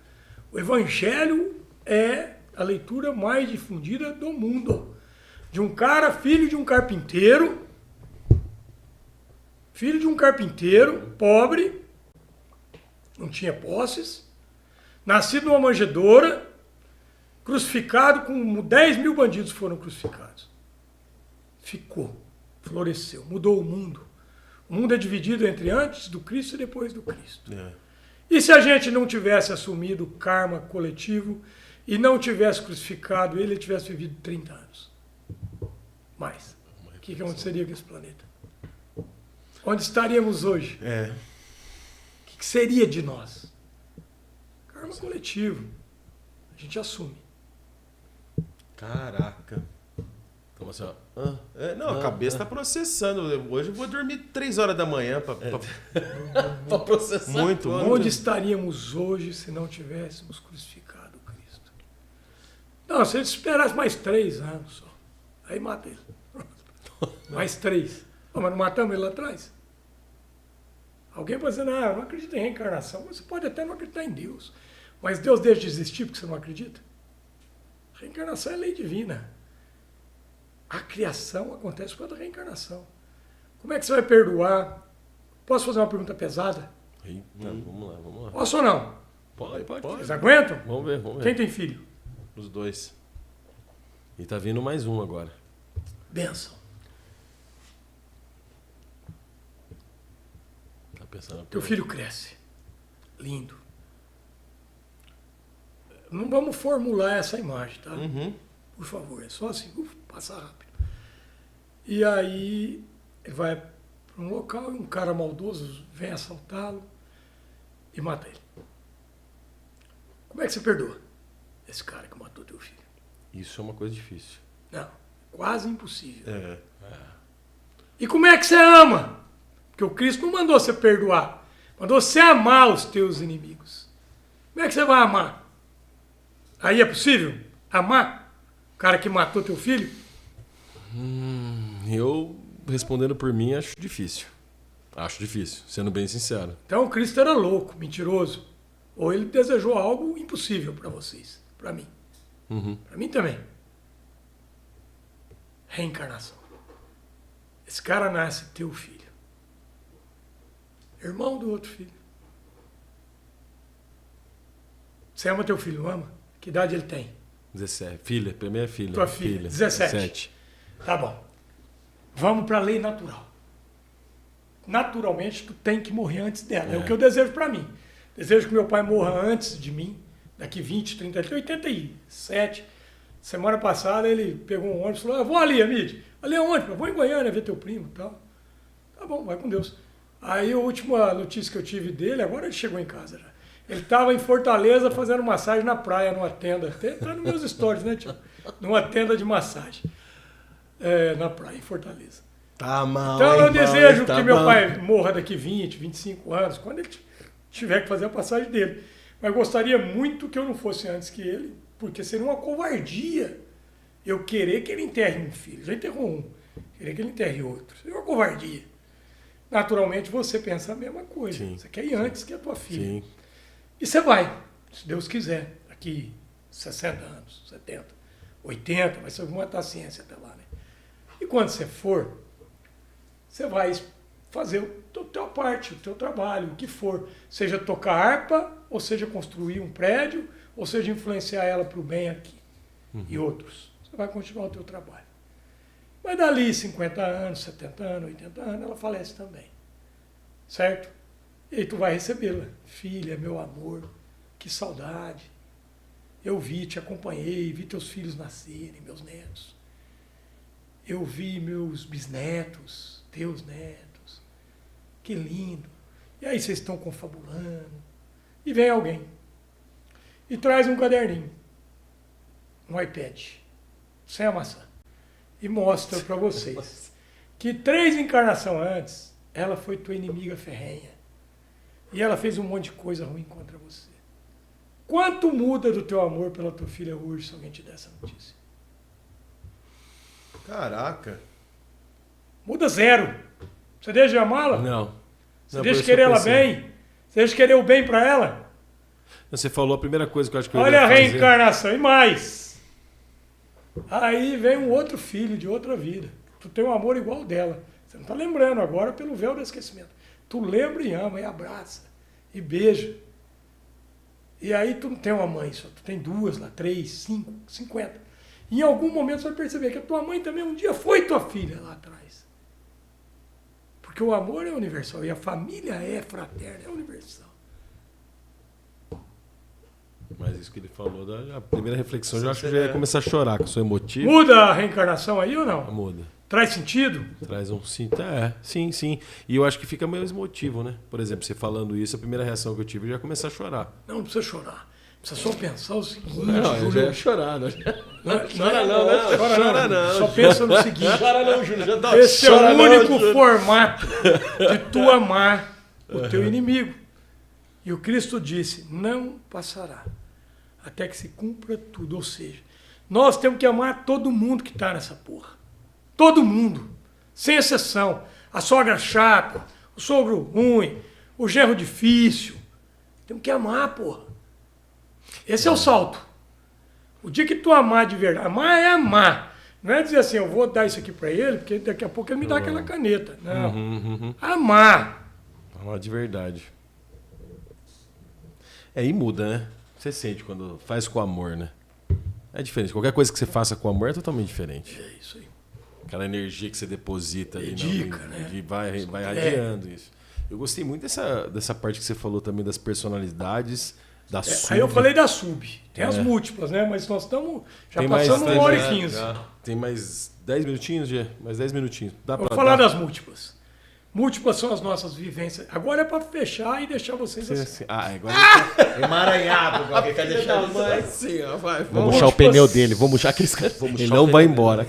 O Evangelho é a leitura mais difundida do mundo. De um cara, filho de um carpinteiro, pobre, não tinha posses, nascido numa manjedoura, crucificado com 10.000 bandidos foram crucificados. Ficou, floresceu, mudou o mundo. O mundo é dividido entre antes do Cristo e depois do Cristo. E se a gente não tivesse assumido o karma coletivo e não tivesse crucificado ele tivesse vivido 30 anos? Mais. O que aconteceria com esse planeta? Onde estaríamos hoje? O que seria de nós? Karma coletivo. A gente assume. Caraca. Como assim, ó? A cabeça tá processando. Hoje eu vou dormir 3 horas da manhã pra processar. Muito. Onde estaríamos hoje se não tivéssemos crucificado Cristo? Não, se ele esperasse mais 3 anos só, aí mata ele. Mais 3. Mas não matamos ele lá atrás? Alguém pode dizer, não, eu não acredito em reencarnação. Você pode até não acreditar em Deus. Mas Deus deixa de existir porque você não acredita? Reencarnação é lei divina. A criação acontece por causa da reencarnação. Como é que você vai perdoar? Posso fazer uma pergunta pesada? Eita, vamos lá. Posso ou não? Pode. Vocês aguentam? Vamos ver. Quem tem filho? Os dois. E tá vindo mais um agora. Bênção. pensando. Teu filho cresce. Lindo. Não vamos formular essa imagem, tá? Uhum. Por favor, é só assim, passa rápido. E aí ele vai para um local e um cara maldoso vem assaltá-lo e mata ele. Como é que você perdoa esse cara que matou teu filho? Isso é uma coisa difícil. Não, quase impossível. É. E como é que você ama? Porque o Cristo não mandou você perdoar, mandou você amar os teus inimigos. Como é que você vai amar? Aí é possível amar o cara que matou teu filho? Eu, respondendo por mim, acho difícil. Acho difícil, sendo bem sincero. Então o Cristo era louco, mentiroso. Ou ele desejou algo impossível para vocês, para mim. Uhum. Para mim também. Reencarnação. Esse cara nasce teu filho. Irmão do outro filho. Você ama teu filho, não ama? Que idade ele tem? 17. Filha, primeira filha. Tua filha, 17. Tá bom. Vamos para a lei natural. Naturalmente, tu tem que morrer antes dela. É o que eu desejo para mim. Desejo que meu pai morra antes de mim, daqui 20, 30, 87. Semana passada ele pegou um ônibus e falou, vou ali, Amide. Ali é onde? Vou em Goiânia ver teu primo e tal. Tá bom, vai com Deus. Aí a última notícia que eu tive dele, agora ele chegou em casa já. Ele estava em Fortaleza fazendo massagem na praia, numa tenda. Até tá nos meus stories, né, tio? Numa tenda de massagem. Na praia, em Fortaleza. Tá mal. Então eu desejo tá que meu mal. pai morra daqui 20, 25 anos, quando ele tiver que fazer a passagem dele. Mas gostaria muito que eu não fosse antes que ele, porque seria uma covardia eu querer que ele enterre um filho. Já enterrou um. Querer que ele enterre outro. Seria uma covardia. Naturalmente você pensa a mesma coisa. Sim. Você quer ir antes que a tua filha. Sim. E você vai, se Deus quiser, daqui 60 anos, 70, 80, vai ser alguma ciência até lá, né? E quando você for, você vai fazer a tua parte, o teu trabalho, o que for. Seja tocar harpa, ou seja construir um prédio, ou seja influenciar ela para o bem aqui. E outros. Você vai continuar o teu trabalho. Mas dali 50 anos, 70 anos, 80 anos, ela falece também. Certo? E aí tu vai recebê-la. Filha, meu amor, que saudade. Eu vi, te acompanhei, vi teus filhos nascerem, meus netos. Eu vi meus bisnetos, teus netos. Que lindo. E aí vocês estão confabulando. E vem alguém. E traz um caderninho. Um iPad. Sem a maçã. E mostra para vocês que 3 encarnações antes, ela foi tua inimiga ferrenha. E ela fez um monte de coisa ruim contra você. Quanto muda do teu amor pela tua filha hoje se alguém te der essa notícia? Caraca. Muda 0. Você deixa de amá-la? Não. Você deixa de querer ela bem? Você deixa de querer o bem para ela? Você falou a primeira coisa que eu acho que eu Olha ia a fazer. reencarnação. E mais. Aí vem um outro filho de outra vida. Tu tem um amor igual dela. Você não está lembrando agora pelo véu do esquecimento. Tu lembra e ama, e abraça, e beija. E aí tu não tem uma mãe só, tu tem 2 lá, 3, 5, 50. E em algum momento você vai perceber que a tua mãe também um dia foi tua filha lá atrás. Porque o amor é universal, e a família é fraterna, é universal. Mas isso que ele falou, a primeira reflexão, eu acho que já ia começar a chorar, que eu sou emotivo. Muda a reencarnação aí ou não? Muda. Traz sentido? Traz um sim. Sim, sim. E eu acho que fica meio emotivo, né? Por exemplo, você falando isso, a primeira reação que eu tive, eu já ia começar a chorar. Não precisa chorar. Precisa só pensar o seguinte, Não, eu já Júlio. ia chorar. Não. Chora não. Só pensa no seguinte. Chora não, Júlio. Já tá. Esse é Chora o não, único Júlio. formato de tu amar o teu inimigo. E o Cristo disse, não passará até que se cumpra tudo. Ou seja, nós temos que amar todo mundo que está nessa porra. Todo mundo, sem exceção. A sogra chata, o sogro ruim, o genro difícil. Temos que amar, porra. Esse é o salto. O dia que tu amar de verdade, amar é amar. Não é dizer assim, eu vou dar isso aqui para ele, porque daqui a pouco ele me dá aquela caneta. Não. Amar. Amar de verdade. E muda, né? Você sente quando faz com amor, né? É diferente. Qualquer coisa que você faça com amor é totalmente diferente. É isso aí. Aquela energia que você deposita ali. Dedica, né? Vai radiando isso. Eu gostei muito dessa parte que você falou também das personalidades, da sub. Aí eu falei da sub. Tem as múltiplas, né? Mas nós estamos. Já Tem passamos mais- 1h15. Tem mais 10 minutinhos, Gê? Mais 10 minutinhos. Dá Vou pra falar dar? das múltiplas. Múltiplas são as nossas vivências. Agora é para fechar e deixar vocês assim. Agora Emaranhado, alguém quer deixar isso. sim, ó, vai. Vamos murchar o pneu dele, vamos murchar aqueles caras. Ele não vai embora.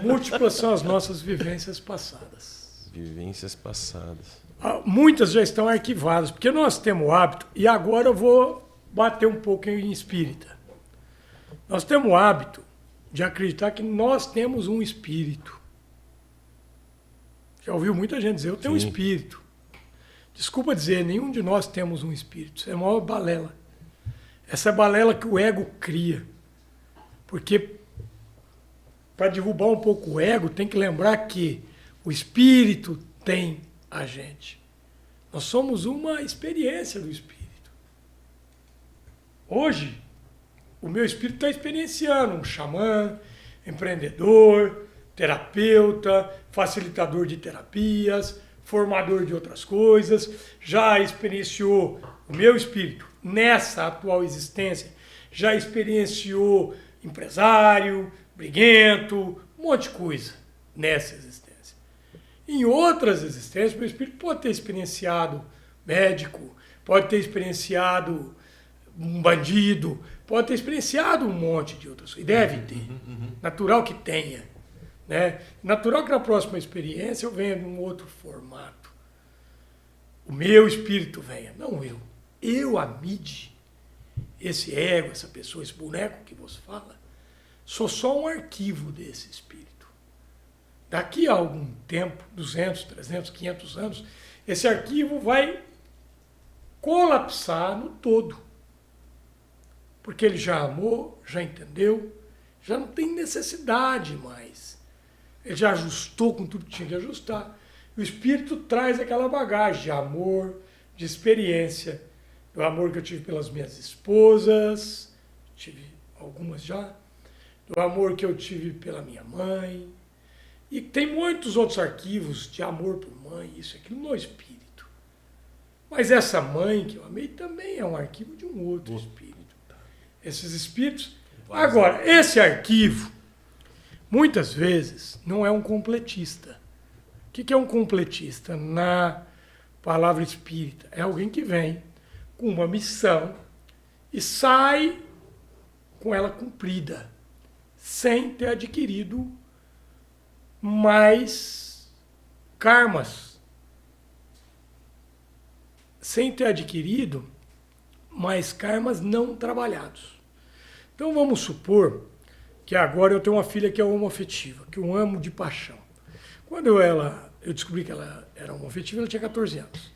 Múltiplas são as nossas vivências passadas. Vivências passadas. Muitas já estão arquivadas, porque nós temos o hábito, e agora eu vou bater um pouco em espírita. Nós temos o hábito de acreditar que nós temos um espírito. Já ouviu muita gente dizer, eu tenho um Sim. espírito. Desculpa dizer, nenhum de nós temos um espírito. Isso é uma balela. Essa é a balela que o ego cria. Porque para derrubar um pouco o ego, tem que lembrar que o espírito tem a gente. Nós somos uma experiência do espírito. Hoje, o meu espírito está experienciando um xamã, empreendedor, terapeuta, facilitador de terapias, formador de outras coisas, já experienciou o meu espírito nessa atual existência, já experienciou empresário, briguento, um monte de coisa nessa existência. Em outras existências, meu espírito pode ter experienciado médico, pode ter experienciado um bandido, pode ter experienciado um monte de outras coisas, e deve ter, natural que tenha. Né? Natural que na próxima experiência eu venha num outro formato. O meu espírito venha, não eu. Eu, a mídia, esse ego, essa pessoa, esse boneco que você fala, sou só um arquivo desse espírito. Daqui a algum tempo, 200, 300, 500 anos, esse arquivo vai colapsar no todo. Porque ele já amou, já entendeu, já não tem necessidade mais. Ele já ajustou com tudo que tinha de ajustar. O espírito traz aquela bagagem de amor, de experiência, do amor que eu tive pelas minhas esposas, tive algumas já, do amor que eu tive pela minha mãe, e tem muitos outros arquivos de amor por mãe, isso e aquilo no espírito. Mas essa mãe que eu amei também é um arquivo de um outro espírito. Esses espíritos... Agora, esse arquivo, muitas vezes, não é um completista. O que é um completista? Na palavra espírita, é alguém que vem com uma missão e sai com ela cumprida, sem ter adquirido mais karmas, sem ter adquirido mais karmas não trabalhados. Então vamos supor que agora eu tenho uma filha que é homoafetiva, que eu amo de paixão. Quando eu descobri que ela era homoafetiva, ela tinha 14 anos.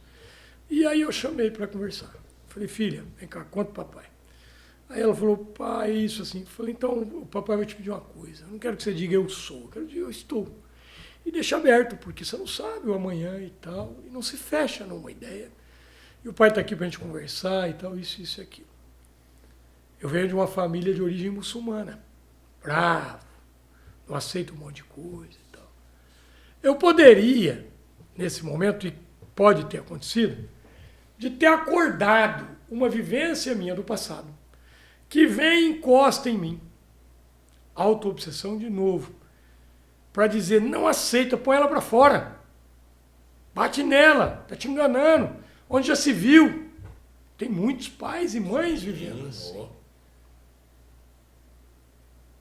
E aí eu chamei para conversar. Falei, filha, vem cá, conta pro papai. Aí ela falou, pai, isso assim. Eu falei, então o papai vai te pedir uma coisa. Eu não quero que você diga eu sou, eu quero dizer eu estou. E deixa aberto, porque você não sabe o amanhã e tal. E não se fecha numa ideia. E o pai está aqui para a gente conversar e tal, isso e aquilo. Eu venho de uma família de origem muçulmana. Bravo, não aceito um monte de coisa e tal. Eu poderia, nesse momento, e pode ter acontecido, de ter acordado uma vivência minha do passado, que vem e encosta em mim. Autoobsessão de novo. Para dizer, não aceita, põe ela para fora. Bate nela, tá te enganando. Onde já se viu. Tem muitos pais e mães vivendo assim.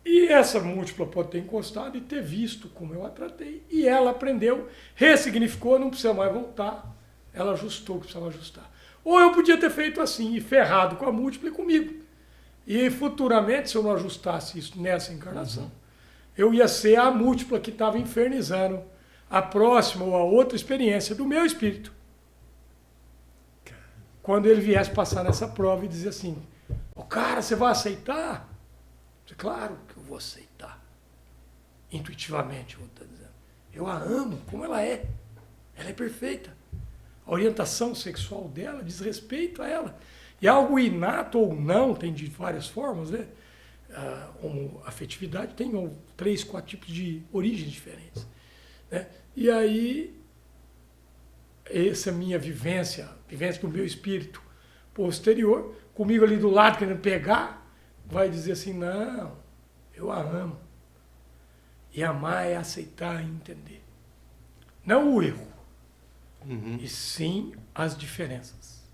E essa múltipla pode ter encostado e ter visto como eu a tratei. E ela aprendeu, ressignificou, não precisa mais voltar. Ela ajustou o que precisava ajustar. Ou eu podia ter feito assim, e ferrado com a múltipla e comigo. E futuramente, se eu não ajustasse isso nessa encarnação, eu ia ser a múltipla que estava infernizando a próxima ou a outra experiência do meu espírito. Quando ele viesse passar nessa prova e dizer assim, cara, você vai aceitar? Claro que eu vou aceitar. Intuitivamente, eu vou estar dizendo. Eu a amo como ela é. Ela é perfeita. A orientação sexual dela diz respeito a ela. E algo inato ou não, tem de várias formas, né? A afetividade tem 3, 4 tipos de origens diferentes. Né? E aí, essa minha vivência do meu espírito posterior, comigo ali do lado querendo pegar, vai dizer assim, não, eu a amo. E amar é aceitar e entender. Não o erro, e sim as diferenças.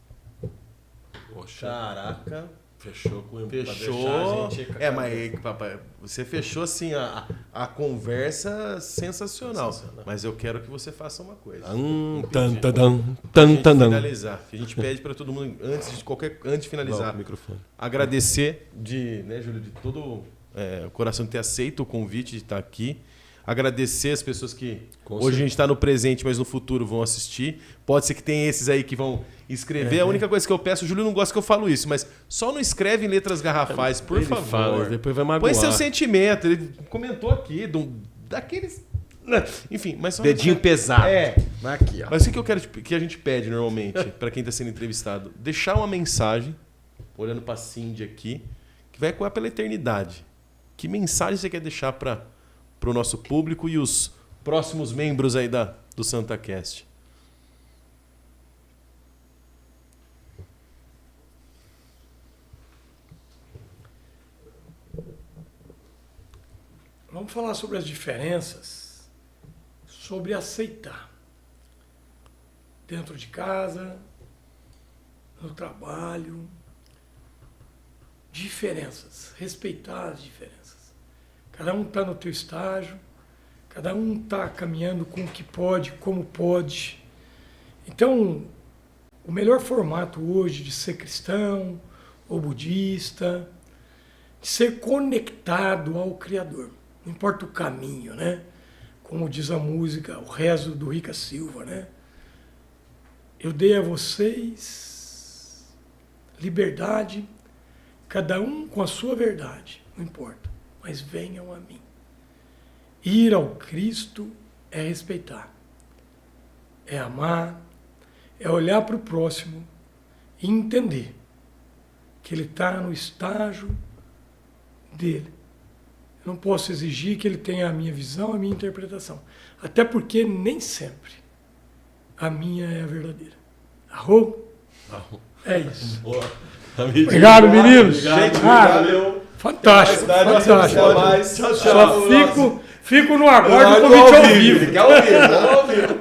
Poxa, Caraca. fechou com pra Fechou. deixar a gente... Mas, papai, você fechou assim a conversa sensacional. Mas eu quero que você faça uma coisa. Tan, tan, tan, Pra tan, gente tan, tan. finalizar. A gente pede para todo mundo, antes de finalizar, Não, o microfone. agradecer né, Júlio, de todo o coração de ter aceito o convite de estar aqui. Agradecer as pessoas que Com hoje certeza. a gente está no presente, mas no futuro vão assistir. Pode ser que tenha esses aí que vão escrever. A única coisa que eu peço, o Júlio não gosta que eu falo isso, mas só não escreve em letras garrafais, por Ele favor. fala, depois vai magoar. Põe seu sentimento. Ele comentou aqui, daqueles... Enfim, mas só Dedinho pesado. É. Aqui, ó. Mas o que eu quero que a gente pede normalmente para quem está sendo entrevistado? Deixar uma mensagem, olhando para a Cindy aqui, que vai ecoar pela eternidade. Que mensagem você quer deixar para o nosso público e os próximos membros aí do SantaCast? Vamos falar sobre as diferenças, sobre aceitar. Dentro de casa, no trabalho, diferenças, respeitar as diferenças. Cada um está no teu estágio, cada um está caminhando com o que pode, como pode. Então, o melhor formato hoje de ser cristão ou budista, de ser conectado ao Criador. Não importa o caminho, né? Como diz a música, o rezo do Rica Silva, né? Eu dei a vocês liberdade, cada um com a sua verdade, não importa, mas venham a mim. Ir ao Cristo é respeitar, é amar, é olhar para o próximo e entender que ele está no estágio dele. Eu não posso exigir que ele tenha a minha visão, a minha interpretação. Até porque nem sempre a minha é a verdadeira. Arro? É isso. Boa. Obrigado, meninos. Gente, Ah, valeu. fantástico, fantástico. Até mais. Tchau, tchau. Só fico no aguardo do convite ao vivo. Fica ao vivo.